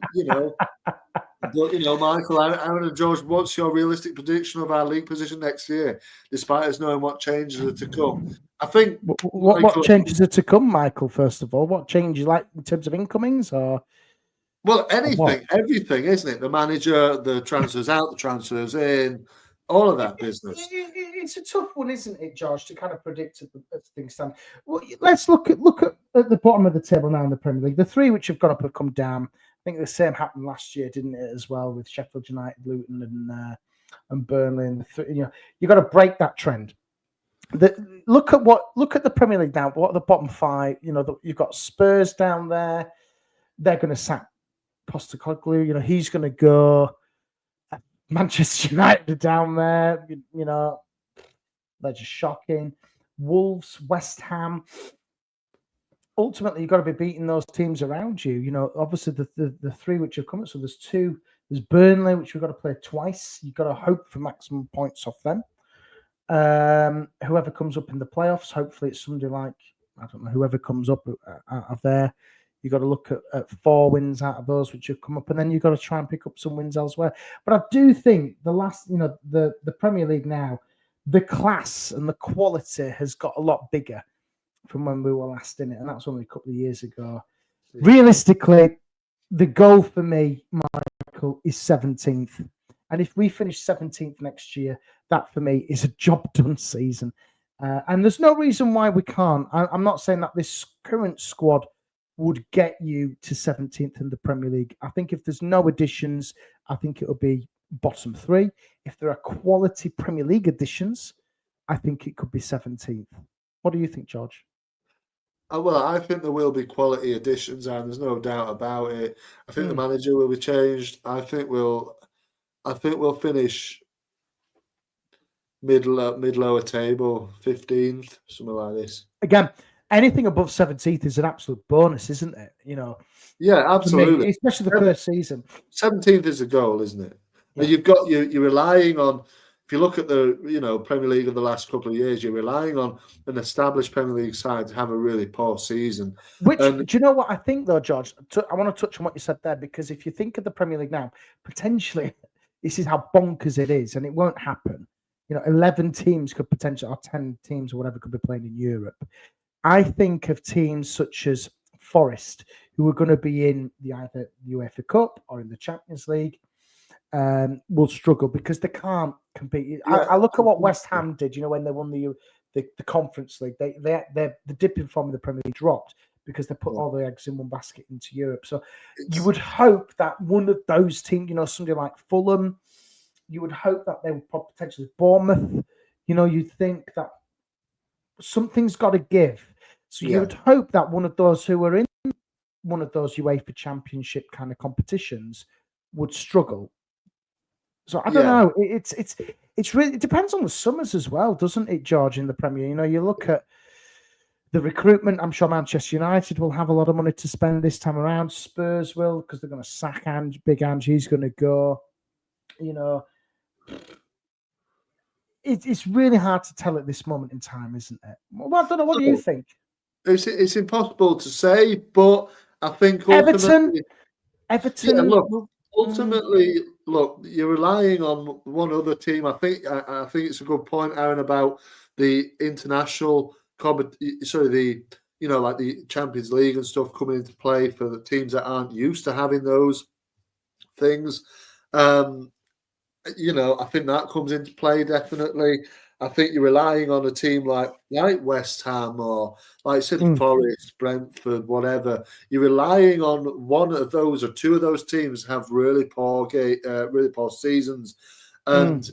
Michael, Aaron, and George, what's your realistic prediction of our league position next year, despite us knowing what changes are to come? I think what changes are to come, Michael. First of all, what changes, like in terms of incomings, or Well, anything, everything, isn't it? The manager, the transfers out, the transfers in, all of that business. It's a tough one, isn't it, George, to kind of predict as things stand. Well, let's look at the bottom of the table now in the Premier League. The three which have gone up have come down. I think the same happened last year, didn't it, as well, with Sheffield United, Luton, and Burnley. And you've got to break that trend. Look at the Premier League now. What are the bottom five? You've got Spurs down there. They're going to sack Postecoglou. He's going to go. Manchester United are down there. They're just shocking. Wolves, West Ham. Ultimately, you've got to be beating those teams around you. Obviously the three which have come up. So there's two. There's Burnley, which we've got to play twice. You've got to hope for maximum points off them. Whoever comes up in the playoffs, hopefully it's somebody like, I don't know, whoever comes up out of there. You've got to look at 4 wins out of those which have come up, and then you've got to try and pick up some wins elsewhere. But I do think the Premier League now, the class and the quality has got a lot bigger from when we were last in it, and that's only a couple of years ago. Yeah. Realistically, the goal for me, Michael, is 17th. And if we finish 17th next year, that for me is a job done season. And there's no reason why we can't. I'm not saying that this current squad would get you to 17th in the Premier League. I think if there's no additions, I think it'll be bottom 3. If there are quality Premier League additions, I think it could be 17th. What do you think, George? Well, I think there will be quality additions, and there's no doubt about it. I think the manager will be changed. I think we'll finish mid-lower table, 15th, something like this. Again, anything above 17th is an absolute bonus, isn't it? Yeah, absolutely. Me, especially the first season. 17th is a goal, isn't it? Yeah. And you're relying on. If you look at the Premier League of the last couple of years, you're relying on an established Premier League side to have a really poor season. Do you know what I think though, George? I want to touch on what you said there, because if you think of the Premier League now, potentially this is how bonkers it is, and it won't happen. 11 teams could potentially, or 10 teams or whatever, could be playing in Europe. I think of teams such as Forest, who are going to be in either the UEFA Cup or in the Champions League. Will struggle because they can't compete. Yeah, I look at what West Ham did, when they won the Conference League. The dipping form of the Premier League dropped because they put all the eggs in one basket into Europe. So you would hope that one of those teams, somebody like Fulham, you would hope that they would potentially Bournemouth. You'd think that something's got to give. So you would hope that one of those who are in one of those UEFA Championship kind of competitions would struggle. So I don't know. It's really, it depends on the summers as well, doesn't it, George? In the Premier, you look at the recruitment. I'm sure Manchester United will have a lot of money to spend this time around. Spurs will, because they're going to sack Big Ange. He's going to go. It's really hard to tell at this moment in time, isn't it? Well, I don't know. What do you think? It's impossible to say, but I think Everton. Yeah, ultimately, look, you're relying on one other team. I think it's a good point, Aaron, about the international like the Champions League and stuff coming into play for the teams that aren't used to having those things. I think that comes into play definitely. I think you're relying on a team like West Ham or like Forest, Brentford, whatever. You're relying on one of those or two of those teams have really poor seasons, and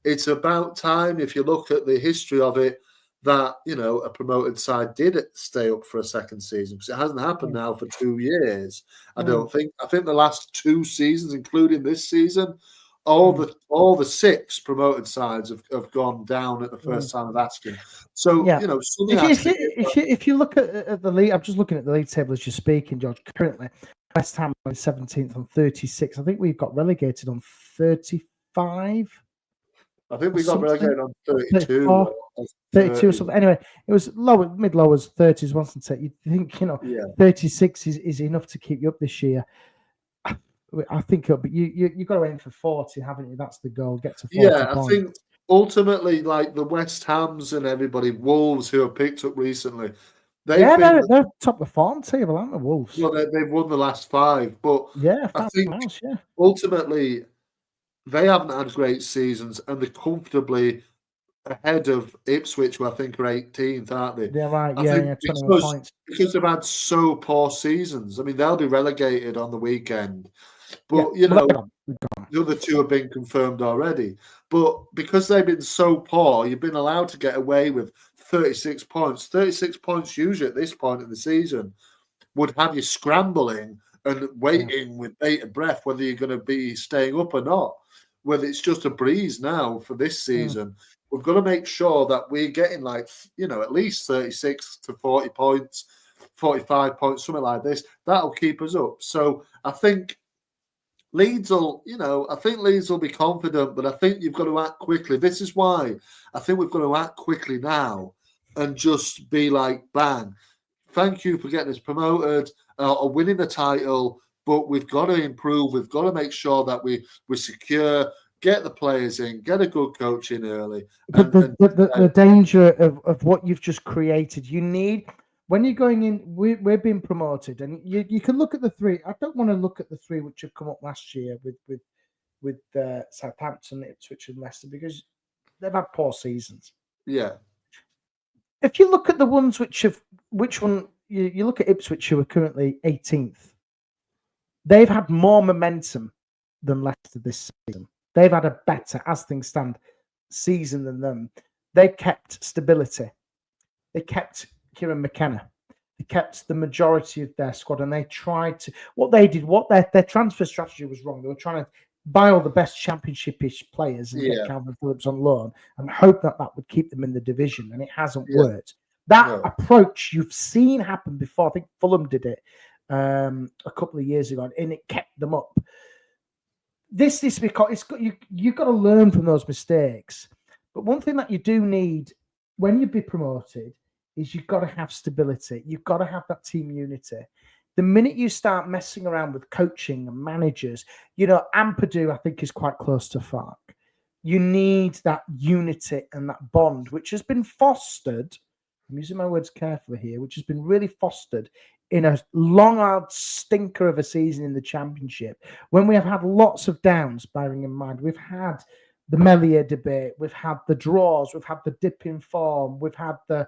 it's about time. If you look at the history of it, that a promoted side did stay up for a second season, because it hasn't happened now for 2 years. I think the last 2 seasons, including this season, all the 6 promoted sides have gone down at the first time of asking. So if you look at the league, I'm just looking at the league table as you're speaking, George. Currently, West Ham is 17th on 36. I think we've got relegated on 35. I think we got relegated on 32. 32 or something. Anyway, it was mid-lowers, 30s, wasn't it? You think 36 is enough to keep you up this year. I think but you've got to aim for 40, haven't you? That's the goal. Get to 40 points. I think ultimately, like the West Hams and everybody, Wolves who have picked up recently, They're top of the form table, aren't they, Wolves? Well, they've won the last 5, but Yeah, I think miles, yeah. ultimately they haven't had great seasons, and they're comfortably ahead of Ipswich, who I think are 18th, aren't they? They're right, I yeah, think 21 points. because they've had so poor seasons. I mean, they'll be relegated on the weekend, but Yeah, they're gone. the other 2 have been confirmed already. But because they've been so poor, you've been allowed to get away with 36 points. 36 points usually at this point in the season would have you scrambling and waiting with bated breath whether you're going to be staying up or not. Whether it's just a breeze now for this season, we've got to make sure that we're getting at least 36 to 40 points, 45 points, something like this. That'll keep us up. So I think Leeds will be confident, but I think you've got to act quickly. This is why I think we've got to act quickly now and just be like, bang, thank you for getting us promoted or winning the title, but we've got to improve. We've got to make sure that we're secure, get the players in, get a good coach in early. But the danger of what you've just created, you need, when you're going in, we're being promoted, and you can look at the 3. I don't want to look at the 3 which have come up last year with Southampton, Ipswich, and Leicester, because they've had poor seasons. Yeah. If you look at the ones you look at Ipswich, who are currently 18th, they've had more momentum than Leicester this season. They've had a better, as things stand, season than them. They kept stability. They kept Kieran McKenna. They kept the majority of their squad, and they tried to. What they did, their transfer strategy was wrong. They were trying to buy all the best championship-ish players and get Calvin Phillips on loan and hope that would keep them in the division, and it hasn't worked. That approach you've seen happen before. I think Fulham did it a couple of years ago, and it kept them up. This is because you've got to learn from those mistakes. But one thing that you do need when you be promoted is you've got to have stability. You've got to have that team unity. The minute you start messing around with coaching and managers, Ampadu, I think, is quite close to Fark. You need that unity and that bond, which has been fostered. I'm using my words carefully here, which has been really fostered in a long, hard stinker of a season in the Championship, when we have had lots of downs, bearing in mind we've had the Melier debate, we've had the draws, we've had the dip in form, we've had the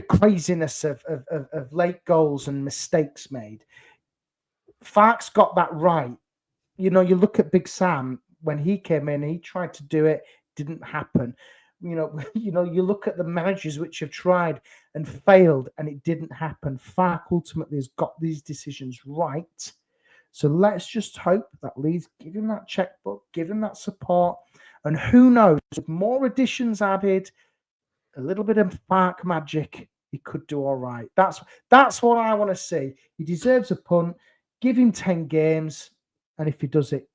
craziness of late goals and mistakes made. Fark's got that right. You look at Big Sam, when he came in, he tried to do it, didn't happen. You look at the managers which have tried and failed, and it didn't happen. Fark ultimately has got these decisions right. So let's just hope that Leeds give him that checkbook, give him that support, and who knows, with more additions added, a little bit of Fark magic, he could do all right. That's what I want to see. He deserves a punt. Give him 10 games, and if he does it,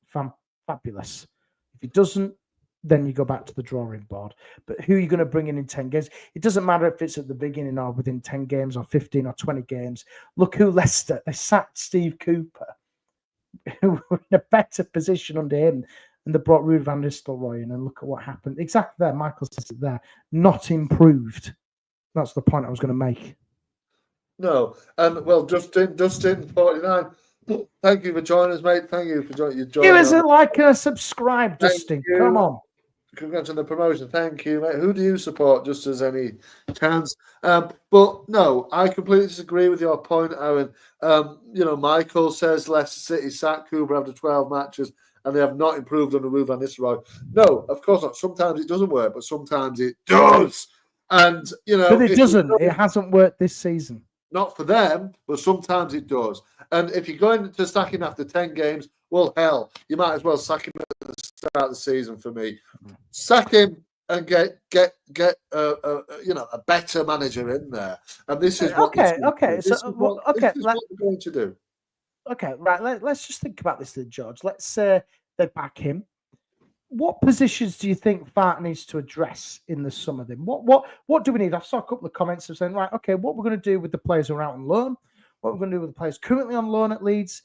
fabulous. If he doesn't, then you go back to the drawing board. But who are you going to bring in 10 games? It doesn't matter if it's at the beginning or within 10 games or 15 or 20 games. Look who Leicester, they sacked Steve Cooper, who were in a better position under him, and they brought Ruud van Nistelrooy in, and look at what happened. Exactly there, Michael says it there, not improved. That's the point I was going to make. No, and well, Dustin 49. Thank you for joining us, mate. Thank you for joining. Give us a like and a subscribe, Dustin. Come on. Congrats on the promotion. Thank you, mate. Who do you support, just as any chance? But no, I completely disagree with your point, Aaron. Michael says Leicester City sacked Cooper after 12 matches and they have not improved under Ruud van Nistelrooy. No, of course not. Sometimes it doesn't work, but sometimes it does. And, but it doesn't. It hasn't worked this season. Not for them, but sometimes it does. And if you're going to sack him after 10 games, well, hell, you might as well sack him at the start of the season for me. Sack him and get a better manager in there. And this is what okay. This is what we're going to do. Okay, right. Let's just think about this then, George. Let's say they back him. What positions do you think Fark needs to address in the summer then? What do we need? I saw a couple of comments of saying, right, okay, what we're going to do with the players who are out on loan, what we're going to do with the players currently on loan at Leeds.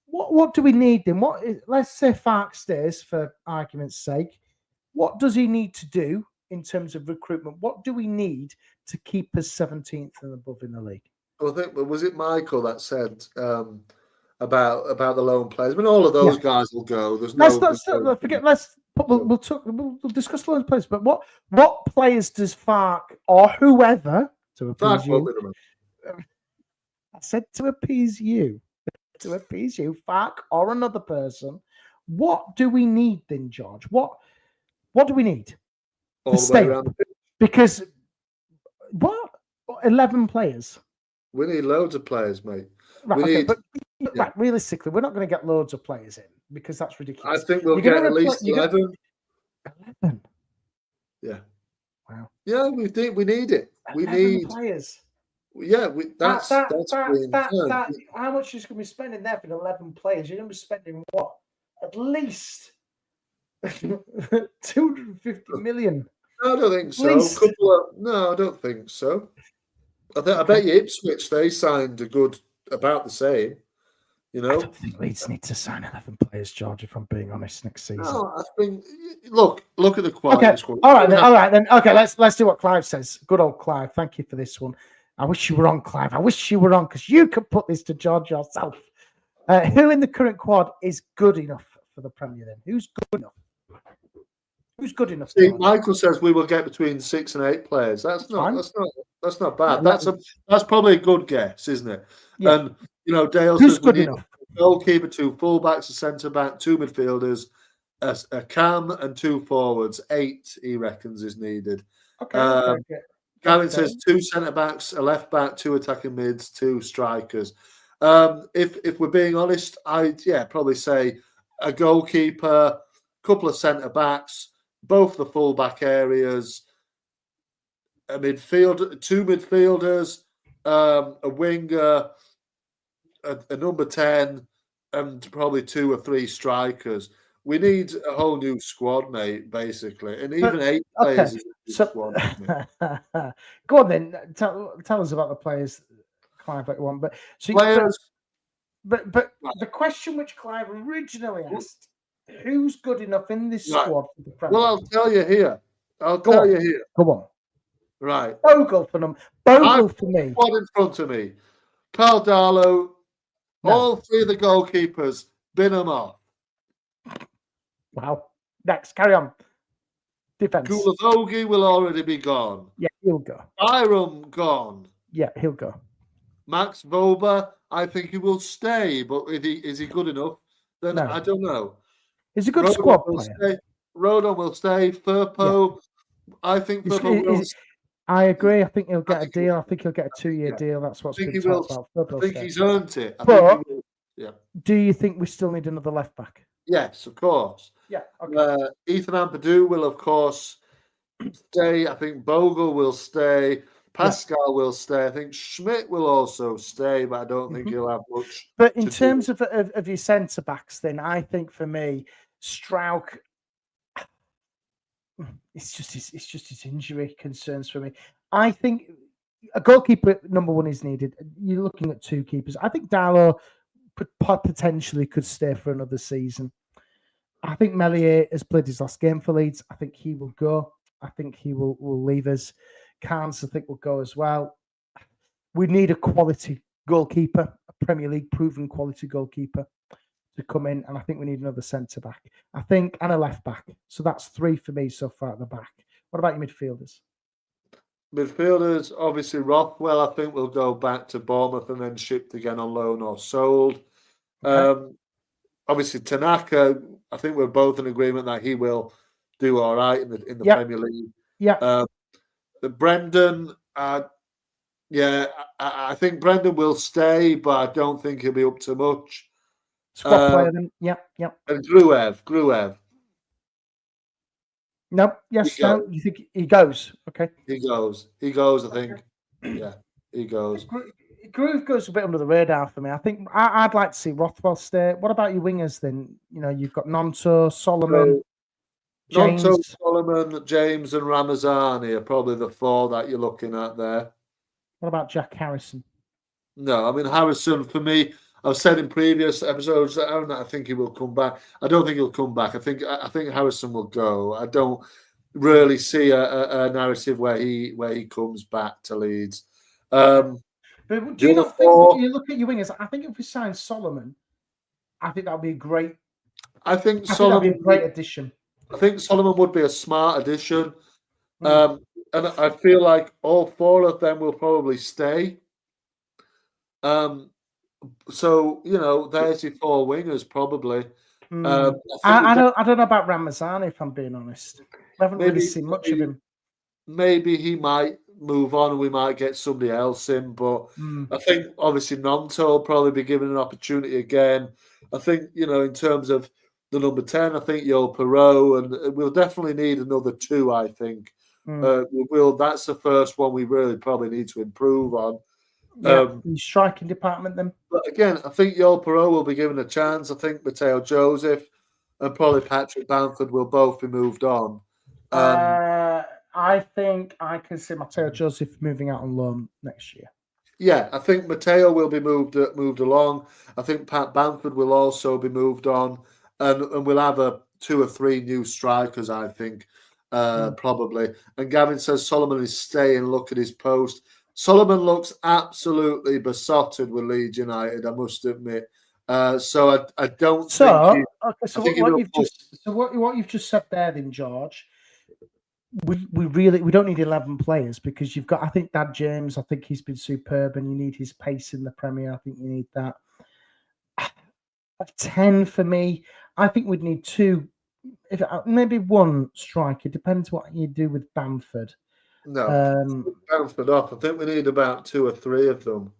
What do we need then? Let's say Fark stays for argument's sake. What does he need to do in terms of recruitment? What do we need to keep us 17th and above in the league? I think, was it Michael that said about the loan players? I mean, all of those guys will go. There's let's forget. We'll talk. We'll discuss loan players. But what players does Fark or whoever to appease you? I said to appease you, Fark or another person. What do we need then, George? What do we need all to the way stay around? up? Because 11 players. We need loads of players, mate. Right, right, realistically, we're not going to get loads of players in because that's ridiculous. I think we'll get at least 11. 11. Yeah. Wow. Yeah, we need it. We need players. Yeah, that's how much is going to be spending there for 11 players? You're going to be spending what? At least 250 million. No, I don't think so. No, I don't think so. I bet you Ipswich, they signed about the same. I don't think Leeds need to sign 11 players, George, if I'm being honest, next season. No, I think, look at the quality squad. All right then. Okay, let's do what Clive says. Good old Clive. Thank you for this one. I wish you were on, Clive. I wish you were on because you could put this to George yourself. Who in the current quad is good enough for the Premier then? Who's good enough? Who's good enough? See, Michael says we will get between 6 and 8 players. That's not bad. That's probably a good guess, isn't it? Yeah. And Dale who's says good enough? A goalkeeper, 2 fullbacks, a centre back, 2 midfielders, a cam, and 2 forwards. 8, he reckons, is needed. Okay. Gavin says 2 centre backs, a left back, 2 attacking mids, 2 strikers. If we're being honest, I'd probably say a goalkeeper, couple of centre backs, both the full back areas, a midfield, 2 midfielders, a winger, a number 10, and probably 2 or 3 strikers. We need a whole new squad, mate, basically, and even 8 players is a new squad. Go on then, tell us about the players, Clive, that you want. But players. But the question which Clive originally asked. Who's good enough in this squad for the Premier? Well, I'll tell you here. Go on. Right. Bogle for them. Bogle for me. Squad in front of me. Carl Darlow. No. All 3 of the goalkeepers. Bin them off. Wow. Next, carry on. Defense. Kulavogi will already be gone. Yeah, he'll go. Byram gone. Yeah, he'll go. Max Vober, I think he will stay, but is he good enough? Then no. I don't know. He's a good squad player. Rodon will stay. Firpo, I think Firpo will. I agree. I think he'll get a deal. I think he'll get a 2-year deal. That's what's been talked about. I think he's earned it. Do you think we still need another left back? Yes, of course. Yeah. Okay. Ethan Ampadu will, of course, stay. I think Bogle will stay. Pascal will stay. I think Schmidt will also stay, but I don't think he'll have much. But in terms of your centre backs, then I think for me, Strauch, it's just his injury concerns for me. I think a goalkeeper number 1 is needed. You're looking at 2 keepers. I think Darlow potentially could stay for another season. I think Meslier has played his last game for Leeds. I think he will go. I think he will leave us. Carnes, I think, will go as well. We need a quality goalkeeper, a Premier League proven quality goalkeeper to come in, and I think we need another centre back. I think, and a left back. So that's 3 for me so far at the back. What about your midfielders? Midfielders, obviously Rothwell, I think will go back to Bournemouth and then shipped again on loan or sold. Okay. Obviously Tanaka, I think we're both in agreement that he will do all right in the Premier League. Yeah. Brendan, I think Brendan will stay, but I don't think he'll be up to much. Squad player then. Yeah. And Gruev. No. Yes. No. You think he goes? Okay. He goes. I think. Yeah. He goes. Groove goes a bit under the radar for me. I think I'd like to see Rothwell stay. What about your wingers then? You've got Nonto, Solomon. James. Nonto, Solomon, James, and Ramazani are probably the 4 that you're looking at there. What about Jack Harrison? No, I mean Harrison for me. I've said in previous episodes that I think he will come back. I don't think he'll come back. I think Harrison will go. really see a narrative where he comes back to Leeds. But do you not think, you look at your wingers, I think if we sign Solomon, I think that would be a great. I think that'd be a great addition. I think Solomon would be a smart addition. And I feel like all four of them will probably stay. So there's your four wingers probably. I don't know about Ramazani, if I'm being honest. I haven't really seen much of him. Maybe he might move on and we might get somebody else in, but I think obviously Nonto will probably be given an opportunity again. I think, in terms of the number 10, I think Yul Perot, and we'll definitely need another two, I think. That's the first one we really probably need to improve on. The striking department then. But again, I think Yul Perot will be given a chance. I think Mateo Joseph and probably Patrick Bamford will both be moved on. I think I can see Mateo Joseph moving out on loan next year. Yeah, I think Mateo will be moved along. I think Pat Bamford will also be moved on, and we'll have 2 or 3 new strikers, I think, probably. And Gavin says Solomon is staying. Look at his post. Solomon looks absolutely besotted with Leeds United, I must admit. So I don't think. What you've just said there, then, George. We don't need 11 players because you've got. I think Dad James. I think he's been superb, and you need his pace in the Premier. I think you need that. 10 for me. I think we'd need 2, maybe 1 striker. Depends what you do with Bamford. No, Bamford off. I think we need about 2 or 3 of them.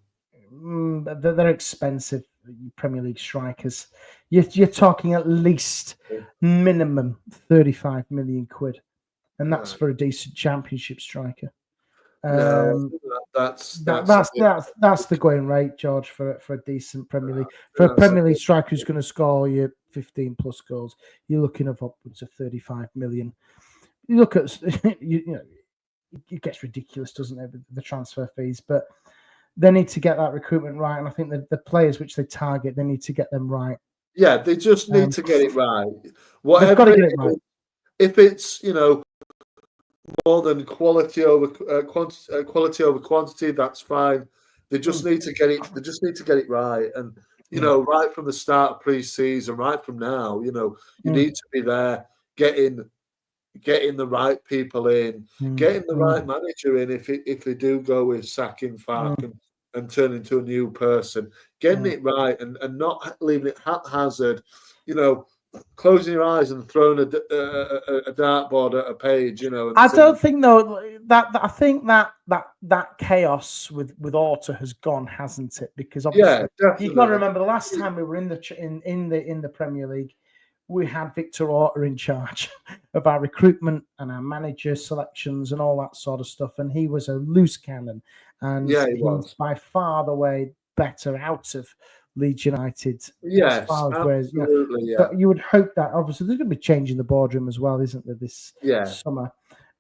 They're expensive Premier League strikers. You're talking at least minimum 35 million quid. And that's for a decent Championship striker. That's the going rate, George, for a decent Premier League. For a Premier League striker who's going to score you 15 plus goals, you're looking at upwards of 35 million. You look at it gets ridiculous, doesn't it, the transfer fees? But they need to get that recruitment right, and I think that the players which they target, they need to get them right. Yeah, they just need to get it right. They've got to get it right. If it's more than quality over quantity, that's fine. They just need to get it. They just need to get it right, and right from the start of pre-season, right from now, you need to be there, getting the right people in, getting the right manager in. If they do go with sacking Fark and turn into a new person, getting it right and not leaving it haphazard. Closing your eyes and throwing a dartboard at a page, I don't think though that I think that chaos with Orta has gone, hasn't it? Because obviously you've got to remember the last time we were in the Premier League, we had Victor Orta in charge of our recruitment and our manager selections and all that sort of stuff, and he was a loose cannon, and he was by far the way better out of Leeds United. Yes, absolutely. But you would hope that obviously there's going to be change in the boardroom as well, isn't there, this summer?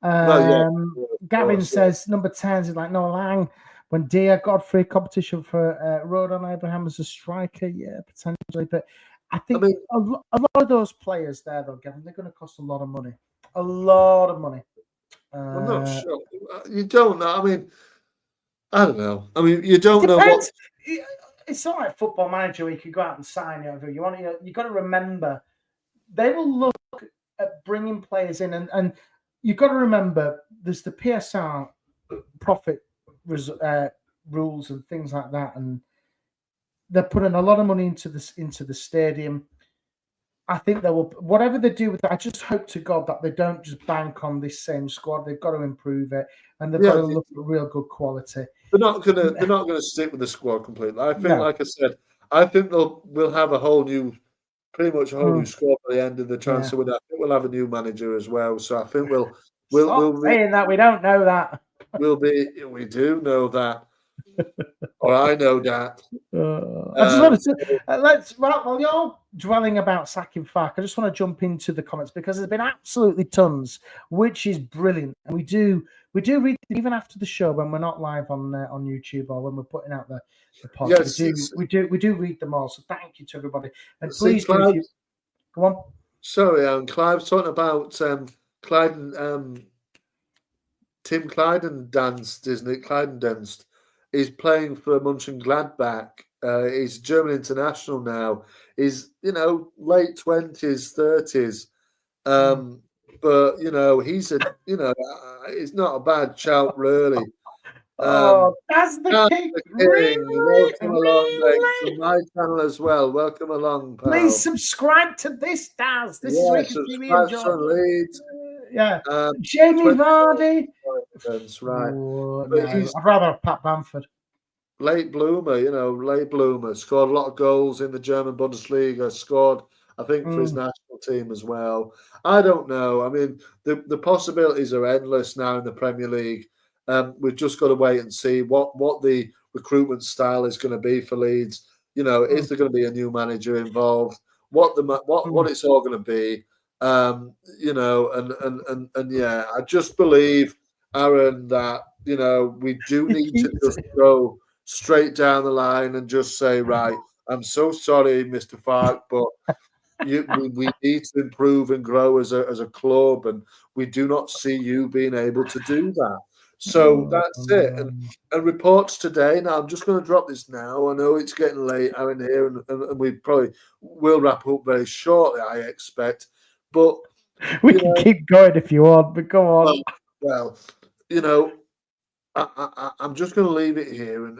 Gavin says number 10 is like Noah Lang, when Dia Godfrey, competition for Rodon Abraham as a striker, potentially. But I think a lot of those players there, though, Gavin, they're going to cost a lot of money. A lot of money. I'm not sure. You don't know. I don't know. You don't know what. It's not like Football Manager where you can go out and sign whoever you want. You've got to remember, they will look at bringing players in, and you've got to remember there's the PSR profit rules and things like that, and they're putting a lot of money into the stadium. I think they will, whatever they do with that, I just hope to God that they don't just bank on this same squad. They've got to improve it, and they've got to look at real good quality. They're not gonna stick with the squad completely. I think, like I said, I think we'll have pretty much a whole new squad by the end of the transfer window. I think we'll have a new manager as well. So I think we'll saying that we don't know that. We do know that. Or I know that. I just wanted to while you're dwelling about sacking Fark, I just want to jump into the comments because there's been absolutely tons, which is brilliant. And we do read even after the show when we're not live on YouTube or when we're putting out the pod. Yes, we do read them all. So thank you to everybody. And please, go on. Sorry, Clive's talking about Tim Clyden-Danst, isn't it? Clyden-Danst is playing for Mönchengladbach. He's German international now. He's, late 20s, 30s. But, he's not a bad shout, really. That's the That's king. the king. Really? Welcome along, mate, from my channel as well. Welcome along, pal. Please subscribe to this, Daz. This is where you can see me and George. Leeds. Jamie Vardy. That's right. No, I'd rather have Pat Bamford. Late bloomer. Scored a lot of goals in the German Bundesliga. Scored, I think, for his national team as well. I don't know. I mean, the possibilities are endless now in the Premier League. We've just got to wait and see what the recruitment style is going to be for Leeds. Is there going to be a new manager involved? What it's all going to be? And I just believe, Aaron, that we do need to just go straight down the line and just say, right, I'm so sorry, Mr. Fark, but we need to improve and grow as a club, and we do not see you being able to do that. So that's it. And reports today. Now, I'm just going to drop this now. I know it's getting late, Aaron, here, and we probably will wrap up very shortly, I expect. But we can keep going if you want, but go on. Well, I'm just going to leave it here, and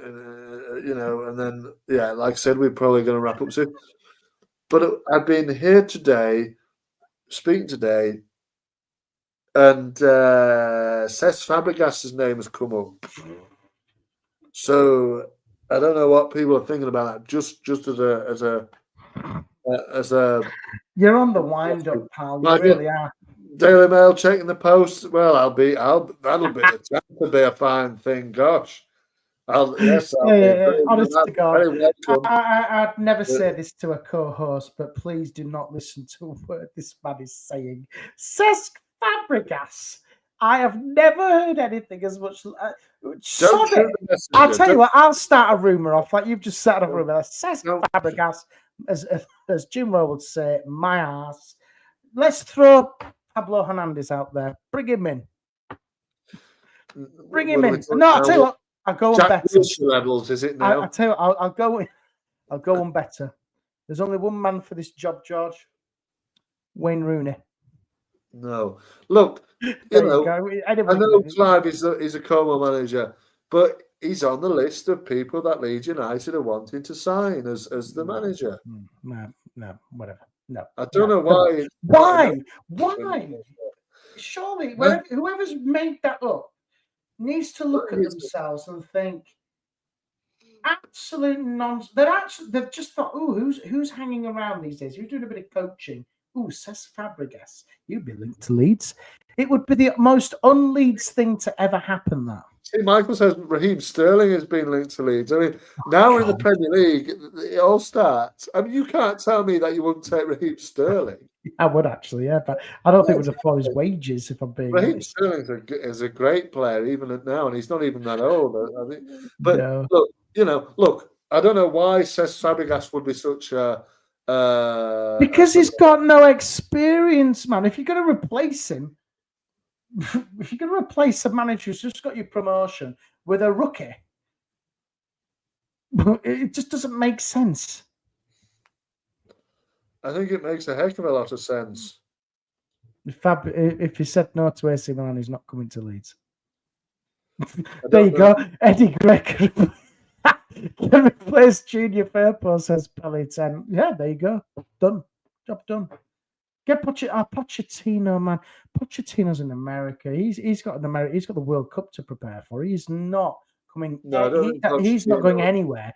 then like I said, we're probably going to wrap up soon. But I've been here today, speaking today, and Cesc Fabregas's name has come up. So I don't know what people are thinking about that. Just as a you're on the wind up, pal. You really are. Daily Mail checking the posts. Well, that'll be a fine thing. Gosh, honest to God, I'd never say this to a co-host, but please do not listen to a word this man is saying. Cesc Fabregas. I have never heard anything as much. I'll tell you what. I'll start a rumor off like you've just started a rumor. Cesc Fabregas, as Jim Rowe would say, my ass. Let's throw Pablo Hernandez out there. Bring him in. No, I'll tell you what. I'll go on better. Levels, is it now? I'll tell you what. I'll go on better. There's only one man for this job, George. Wayne Rooney. No, look. I know Clive is a Como manager, but he's on the list of people that Leeds United are wanting to sign as the manager. No, whatever. No, I don't know why. Why? Surely, whoever's made that up needs to look at themselves and think, absolute nonsense. They've just thought, who's hanging around these days? Who's doing a bit of coaching? Cesc Fabregas. You'd be linked to Leeds. It would be the most un-Leeds thing to ever happen. That. See, Michael says Raheem Sterling has been linked to Leeds. I mean, now in the Premier League, it all starts. I mean, you can't tell me that you wouldn't take Raheem Sterling. I would actually, yeah, but I don't think it would afford his wages, if I'm being Raheem honest. Sterling is a great player, even now, and he's not even that old. I think. But look, I don't know why Cesc Fabregas would be such a. Because he's got no experience, man. If you're going to replace him, if you're going to replace a manager who's just got your promotion with a rookie, it just doesn't make sense. I think it makes a heck of a lot of sense. If he said no to AC Milan, he's not coming to Leeds. There you go. Eddie Gregg can replace Junior Firpo, says Pelly 10. Yeah, there you go. Done. Job done. Get Pochettino, man. Pochettino's in America. He's got the World Cup to prepare for. He's not coming. No, he's not going anywhere.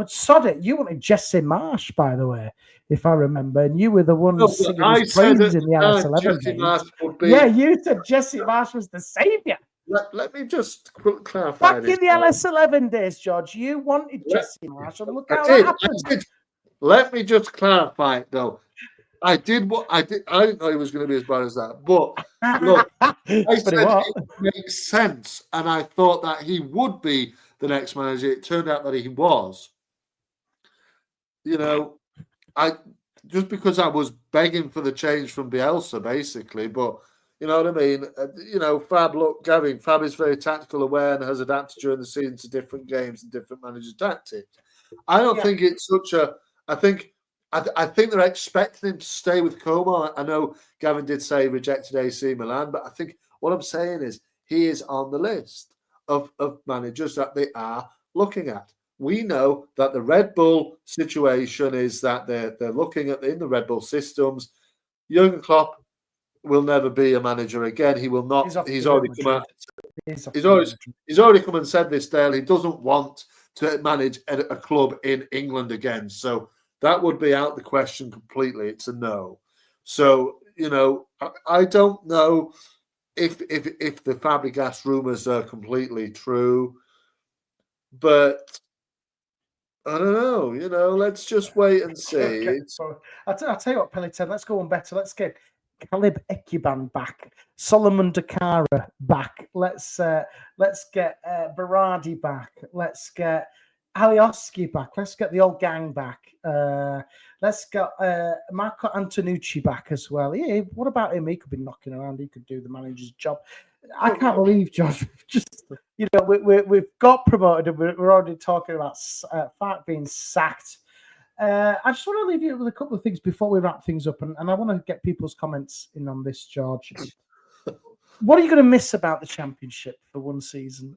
Sod it. You wanted Jesse Marsh, by the way, if I remember, and you were the one singing his praises in the LS11 games. Yeah, you said Jesse Marsh was the saviour. Let me just clarify. Back in the LS11 days, George, you wanted Jesse Marsh, and look how that happened. Let me just clarify it, though. I didn't know he was going to be as bad as that. But look, I said it makes sense, and I thought that he would be the next manager. It turned out that he was. Just because I was begging for the change from Bielsa, basically, but You know what I mean? Fab, look, Gavin, Fab is very tactical aware and has adapted during the season to different games and different manager tactics. I don't think it's such a. I think they're expecting him to stay with Como. I know Gavin did say he rejected AC Milan, but I think what I'm saying is he is on the list of managers that they are looking at. We know that the Red Bull situation is that they're looking at in the Red Bull systems. Jurgen Klopp will never be a manager again. He will not. He's already come out. He's already come and said this, Dale. He doesn't want to manage a club in England again. So that would be out the question completely. It's a no. So I don't know if the Fabregas rumours are completely true, but I don't know. Let's just wait and see. Okay. I'll tell you what, Pelletin, let's go on better. Let's get Kalib Ekiban back, Solomon Dakara back. Let's get Berardi back. Let's get Alioski back. Let's get the old gang back. Let's get Marco Antonucci back as well. Yeah, what about him? He could be knocking around. He could do the manager's job. I can't believe, Josh. Just we've got promoted, and we're already talking about Fark being sacked. I just want to leave you with a couple of things before we wrap things up, and I want to get people's comments in on this, George. What are you going to miss about the Championship for one season?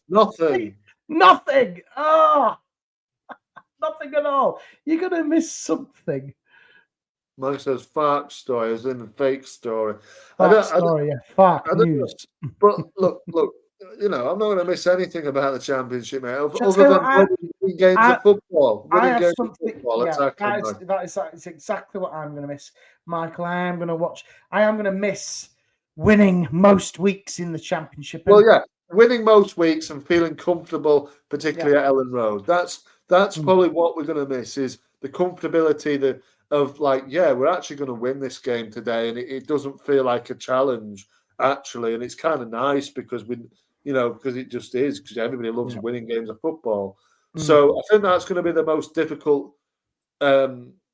Nothing. Nothing. Oh, nothing at all. You're going to miss something. Mike says Fark story is in the fake story. Fark news. But look. I'm not going to miss anything about the Championship, mate. Other than winning games of football. That's exactly what I'm going to miss, Michael. I am going to miss winning most weeks in the Championship. Winning most weeks and feeling comfortable, particularly at Ellen Road. That's probably what we're going to miss is the comfortability of we're actually going to win this game today, and it doesn't feel like a challenge actually, and it's kind of nice because because it just is, because everybody loves winning games of football. So I think that's going to be the most difficult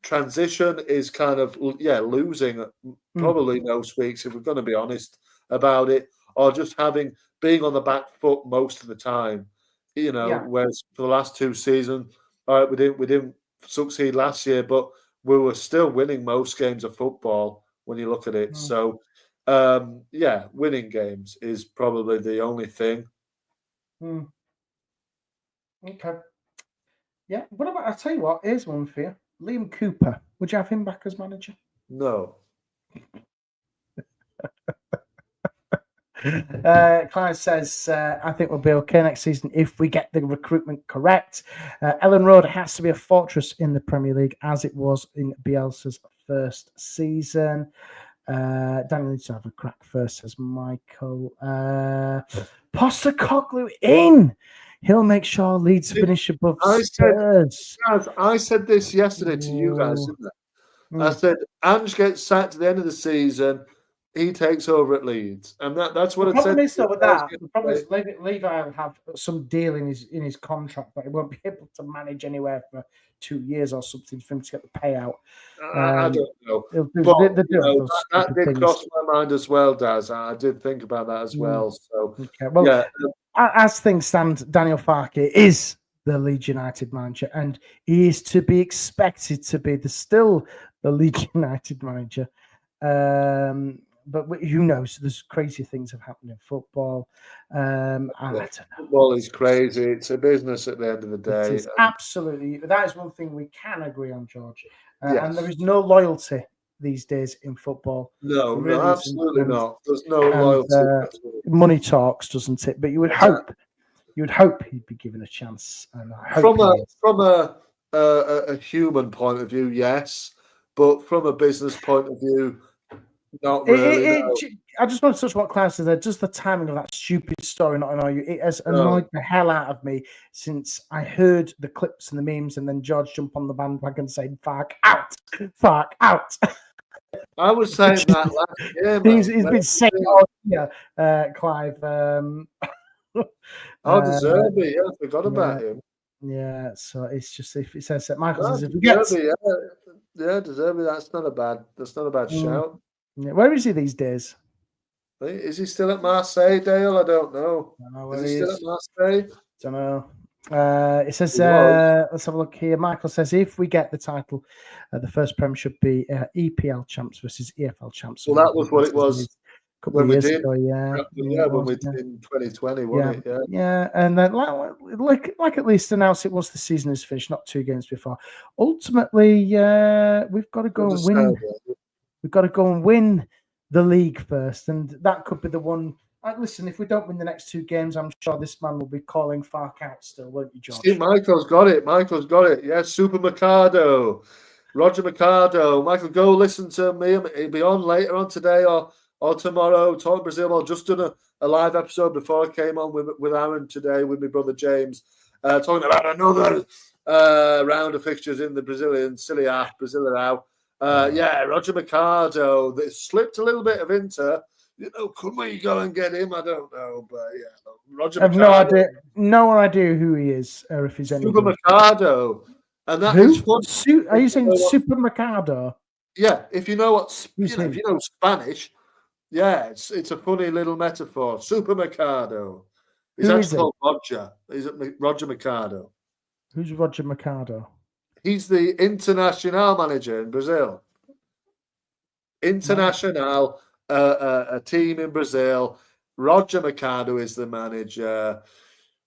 transition is kind of losing probably most weeks if we're going to be honest about it, or just being on the back foot most of the time. Whereas for the last two seasons, all right, we didn't succeed last year, but we were still winning most games of football when you look at it. So winning games is probably the only thing. Okay. Yeah. What about? I'll tell you what. Here's one for you. Liam Cooper. Would you have him back as manager? No. Clive says, I think we'll be okay next season if we get the recruitment correct. Ellen Road has to be a fortress in the Premier League as it was in Bielsa's first season. Daniel needs to have a crack first, says Michael. Postecoglou in. He'll make sure Leeds finish above Spurs. I said this yesterday to you guys, didn't I? I said, Ange gets sacked at the end of the season. He takes over at Leeds, and that's what I said. The problem is Levi will have some deal in his contract, but he won't be able to manage anywhere for 2 years or something for him to get the payout. I don't know. That did cross my mind as well, Daz. I did think about that as well. So, as things stand, Daniel Farke is the Leeds United manager, and he is to be expected to be still the Leeds United manager. But who knows? There's crazy things have happened in football. I don't know. Football is crazy. It's a business at the end of the day. It is, absolutely. That is one thing we can agree on, George. And there is no loyalty these days in football. No, absolutely not. There's no loyalty. Money talks, doesn't it? But you would hope he'd be given a chance. And from a human point of view, yes. But from a business point of view, not really. I just want to touch on what Klaus said there. Just the timing of that stupid story not annoy you. It has annoyed the hell out of me since I heard the clips and the memes, and then George jumped on the bandwagon saying "Fark out, Fark out." I was saying that last year. He's been saying all year, Clive. De Zerbi, I forgot about him. Yeah, so it's just if it says that Michael says if we get De Zerbi, that's not a bad shout. Yeah. Where is he these days? Is he still at Marseille, Dale? I don't know. I don't know Is where he he still is. at Marseille? Don't know. It says, He was. let's have a look here. Michael says, if we get the title, the first Prem should be EPL champs versus EFL champs. Well, that was what it was A couple of when we years did. ago, yeah. Yeah, when was, we did in 2020, yeah. wasn't it? Yeah. Yeah, and then like at least announce it once the season is finished, not 2 games before. Ultimately, we've got to go and win. We've got to go and win the league first, and that could be the one. Listen, if we don't win the next 2 games, I'm sure this man will be calling Fark out still, won't you, George? See, Michael's got it. Yeah, Super Mercado. Roger Mercado. Michael, go listen to me. He'll be on later on today or tomorrow. Talking Brazil. I've just done a live episode before I came on with Aaron today with my brother James, talking about another round of fixtures in the Brazilian Serie A, Brasileirão. Yeah, Roger Mercado. They slipped a little bit of Inter. Could we go and get him? I don't know, but yeah, Roger. I have no idea who he is or if he's any Super good. Mercado, and that who? is fun. Are you saying Super Mercado? Yeah, if you know what if you know Spanish, yeah, it's a funny little metaphor. Super Mercado. He's actually called Roger. He's Roger Mercado. Who's Roger Mercado? He's the international manager in Brazil. International. A team in Brazil. Roger Mercado is the manager.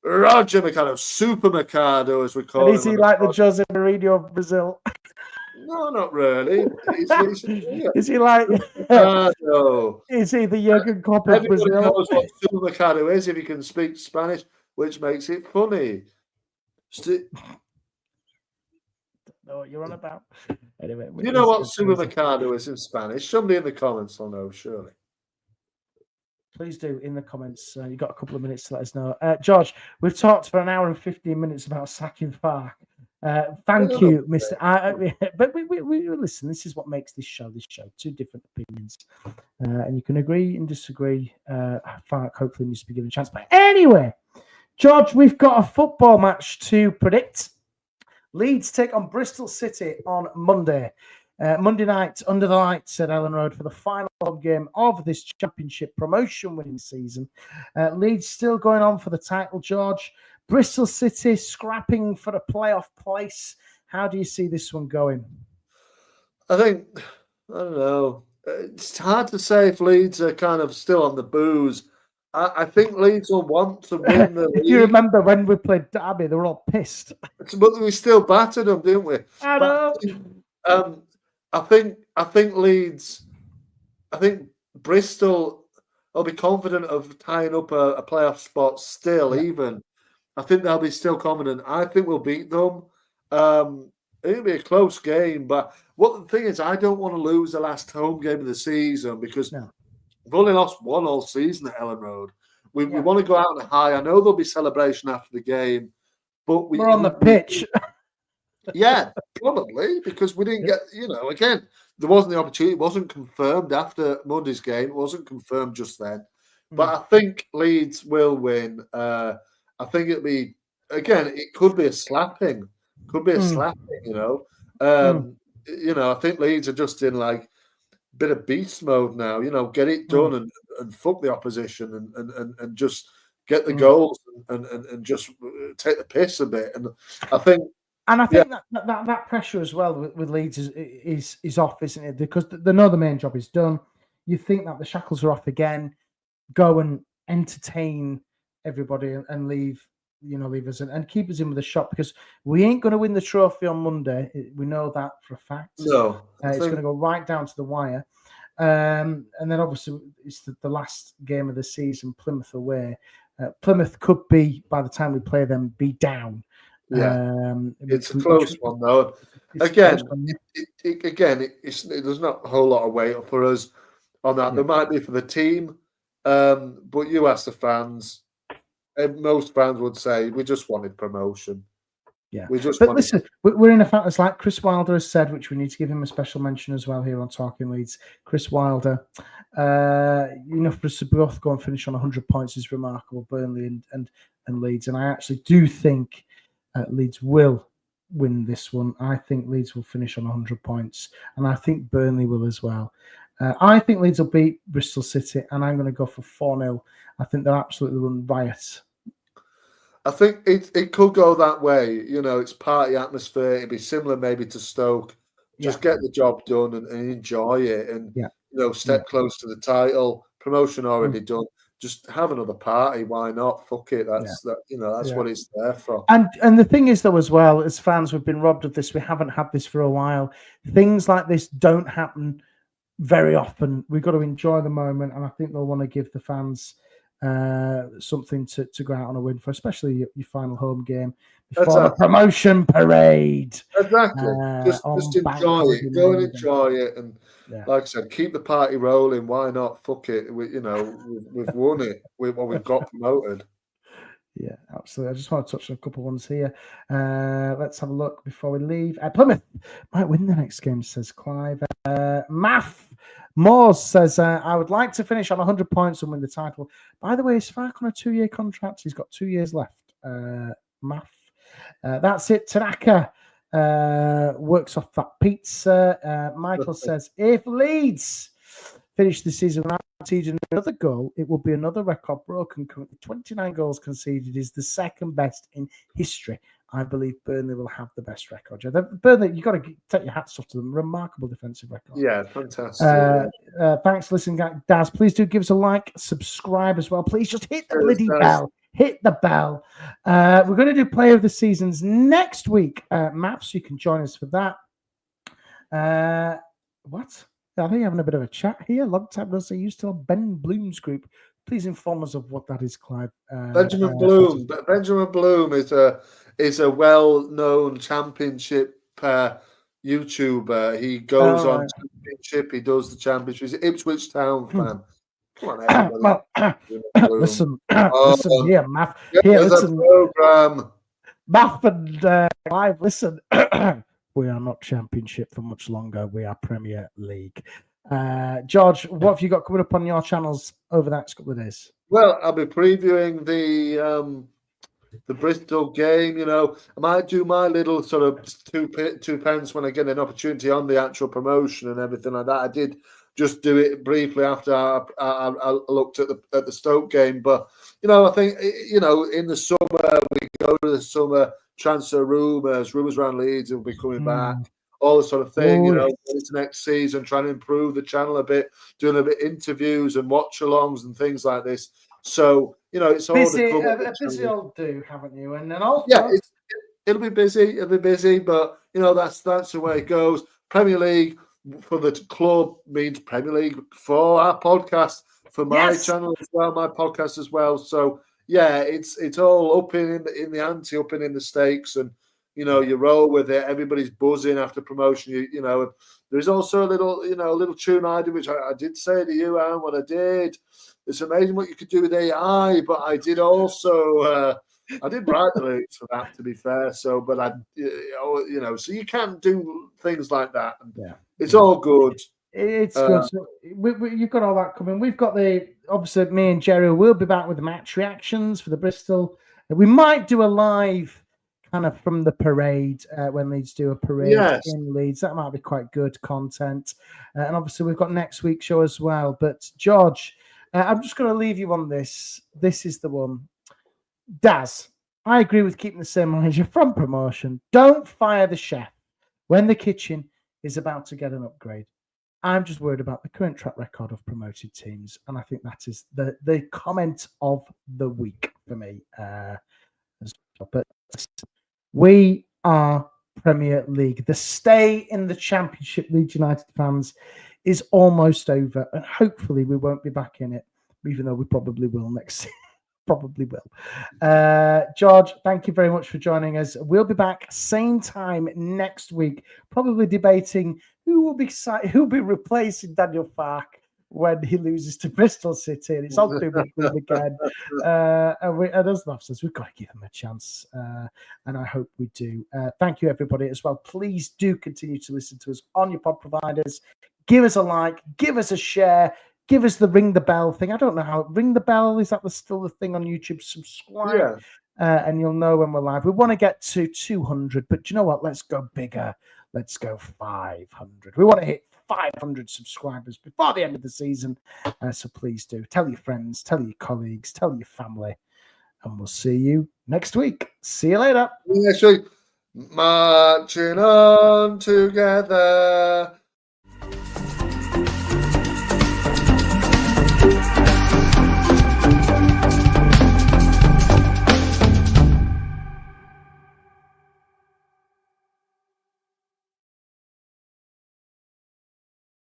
Roger Mercado, Super Mercado, as we call him. And is he like the Jose Mourinho of Brazil? No, not really. Is he like Mercado? Is he the Jurgen Klopp of Brazil? Everybody knows what Super Mercado is if he can speak Spanish, which makes it funny. Know what you're on about. Anyway, you know what Super Mercado is in Spanish? Somebody in the comments will know, surely. Please do in the comments. You've got a couple of minutes to let us know. George, we've talked for an hour and 15 minutes about sacking Fark. Thank you, Mr. But we listen. This is what makes this show. 2 different opinions, and you can agree and disagree. Fark hopefully needs to be given a chance. But anyway, George, we've got a football match to predict. Leeds take on Bristol City on Monday. Monday night, under the lights at Ellen Road for the final home game of this championship promotion winning season. Leeds still going on for the title, George. Bristol City scrapping for a playoff place. How do you see this one going? I don't know. It's hard to say if Leeds are kind of still on the booze. I think Leeds will want to win the league. If you remember when we played Derby, they were all pissed. But we still battered them, didn't we? I know. I think Leeds, I think Bristol will be confident of tying up a playoff spot still, even. I think they'll be still confident. I think we'll beat them. It'll be a close game, but the thing is, I don't want to lose the last home game of the season because we've only lost 1 all season at Ellen Road. We want to go out on a high. I know there'll be celebration after the game, but we're on the pitch. Yeah, probably, because we didn't get, again, there wasn't the opportunity. It wasn't confirmed after Monday's game. It wasn't confirmed just then. But I think Leeds will win. I think it'll be, again, it could be a slapping. I think Leeds are just in like a bit of beast mode now. Get it done and fuck the opposition and just get the goals and just take the piss a bit. And I think that pressure as well with Leeds is off, isn't it? Because they know the main job is done. You think that the shackles are off again, go and entertain everybody and leave us and keep us in with a shot, because we ain't going to win the trophy on Monday. We know that for a fact. No, it's going to go right down to the wire. And then obviously it's the last game of the season, Plymouth away. Plymouth could be, by the time we play them, be down. Yeah, it's a close one though. Again, there's not a whole lot of weight for us on that. There might be for the team, but you ask the fans. Most fans would say we just wanted promotion. Yeah, listen, we're in a fact, it's like Chris Wilder has said, which we need to give him a special mention as well here on Talking Leeds. Chris Wilder, for us to both go and finish on 100 points is remarkable. Burnley and Leeds, and I actually do think Leeds will win this one. I think Leeds will finish on 100 points, and I think Burnley will as well. I think Leeds will beat Bristol City, and I'm going to go for 4-0. I think they'll absolutely run riot. I think it could go that way. It's party atmosphere. It'd be similar maybe to Stoke. Just get the job done and enjoy it, and step close to the title. Promotion already done. Just have another party. Why not? Fuck it. That's what it's there for. And the thing is, though, as well, as fans, we've been robbed of this. We haven't had this for a while. Things like this don't happen very often. We've got to enjoy the moment, and I think they'll want to give the fans something to go out on a win for, especially your final home game before the promotion parade. Exactly. Just enjoy it. Go and enjoy it, and like I said, keep the party rolling. Why not? Fuck it. We've won it. We've got promoted. Yeah, absolutely. I just want to touch on a couple of ones here. Let's have a look before we leave. Plymouth might win the next game, says Clive. Math Moores says, I would like to finish on 100 points and win the title. By the way, is Fark on a 2-year contract? He's got 2 years left. Math. That's it. Tanaka works off that pizza. Michael says, if Leeds finish the season without conceding another goal, it will be another record broken. Currently, 29 goals conceded is the second best in history. I believe Burnley will have the best record. Burnley, you've got to take your hats off to them. Remarkable defensive record. Yeah, fantastic. Thanks for listening, Daz. Please do give us a like, subscribe as well. Please just hit the bloody bell. Hit the bell. We're going to do Player of the Seasons next week, Matt, so you can join us for that. What? I think you're having a bit of a chat here. Long time no see. You still Ben Bloom's group. Please inform us of what that is, Clive. Benjamin Bloom. Benjamin Bloom is a well-known championship YouTuber. He goes on championship. He does the championship. He's an Ipswich Town fan. Come on, everybody. Listen here, Math. Here, listen. Program. Math and Clive, listen. We are not championship for much longer. We are Premier League. George, what have you got coming up on your channels over the next couple of days? Well, I'll be previewing the Bristol game. I might do my little sort of two pence when I get an opportunity on the actual promotion and everything like that. I did just do it briefly after I looked at the Stoke game, but I think in the summer we go to the summer transfer rumours around Leeds will be coming back, all this sort of thing. It's next season, trying to improve the channel a bit, doing a bit interviews and watch-alongs and things like this. So it's all a busy old do, haven't you? And then also, it'll be busy. It'll be busy, but that's the way it goes. Premier League for the club means Premier League for our podcast, for my channel as well, my podcast as well. So it's all up in the ante, up in the stakes, and you roll with it. Everybody's buzzing after promotion. There's also a little tune I did, which I did say to you, Aaron, what I did. It's amazing what you could do with AI, but I did also I did write the lyrics for that, to be fair. So, but so you can do things like that. And it's all good. It's good. So you've got all that coming. We've got obviously me and Jerry will be back with the match reactions for the Bristol. We might do a live kind of from the parade when Leeds do a parade in Leeds. That might be quite good content. And obviously we've got next week's show as well. But George, I'm just going to leave you on this. This is the one. Daz, I agree with keeping the same manager from promotion. Don't fire the chef when the kitchen is about to get an upgrade. I'm just worried about the current track record of promoted teams, and I think that is the comment of the week for me. But we are Premier League. The stay in the Championship, Leeds United fans, is almost over, and hopefully we won't be back in it, even though we probably will next season. Probably will. George, thank you very much for joining us. We'll be back same time next week, probably debating who will be replacing Daniel Fark when he loses to Bristol City, and it's all doom and gloom again. And as Matt says, we've got to give him a chance, and I hope we do. Thank you, everybody, as well. Please do continue to listen to us on your pod providers. Give us a like, give us a share. Give us the ring the bell thing. I don't know how ring the bell is that still the thing on YouTube. Subscribe, and you'll know when we're live. We want to get to 200, but do you know what? Let's go bigger. Let's go 500. We want to hit 500 subscribers before the end of the season. So please do. Tell your friends, tell your colleagues, tell your family. And we'll see you next week. See you later. Next week. Marching on together.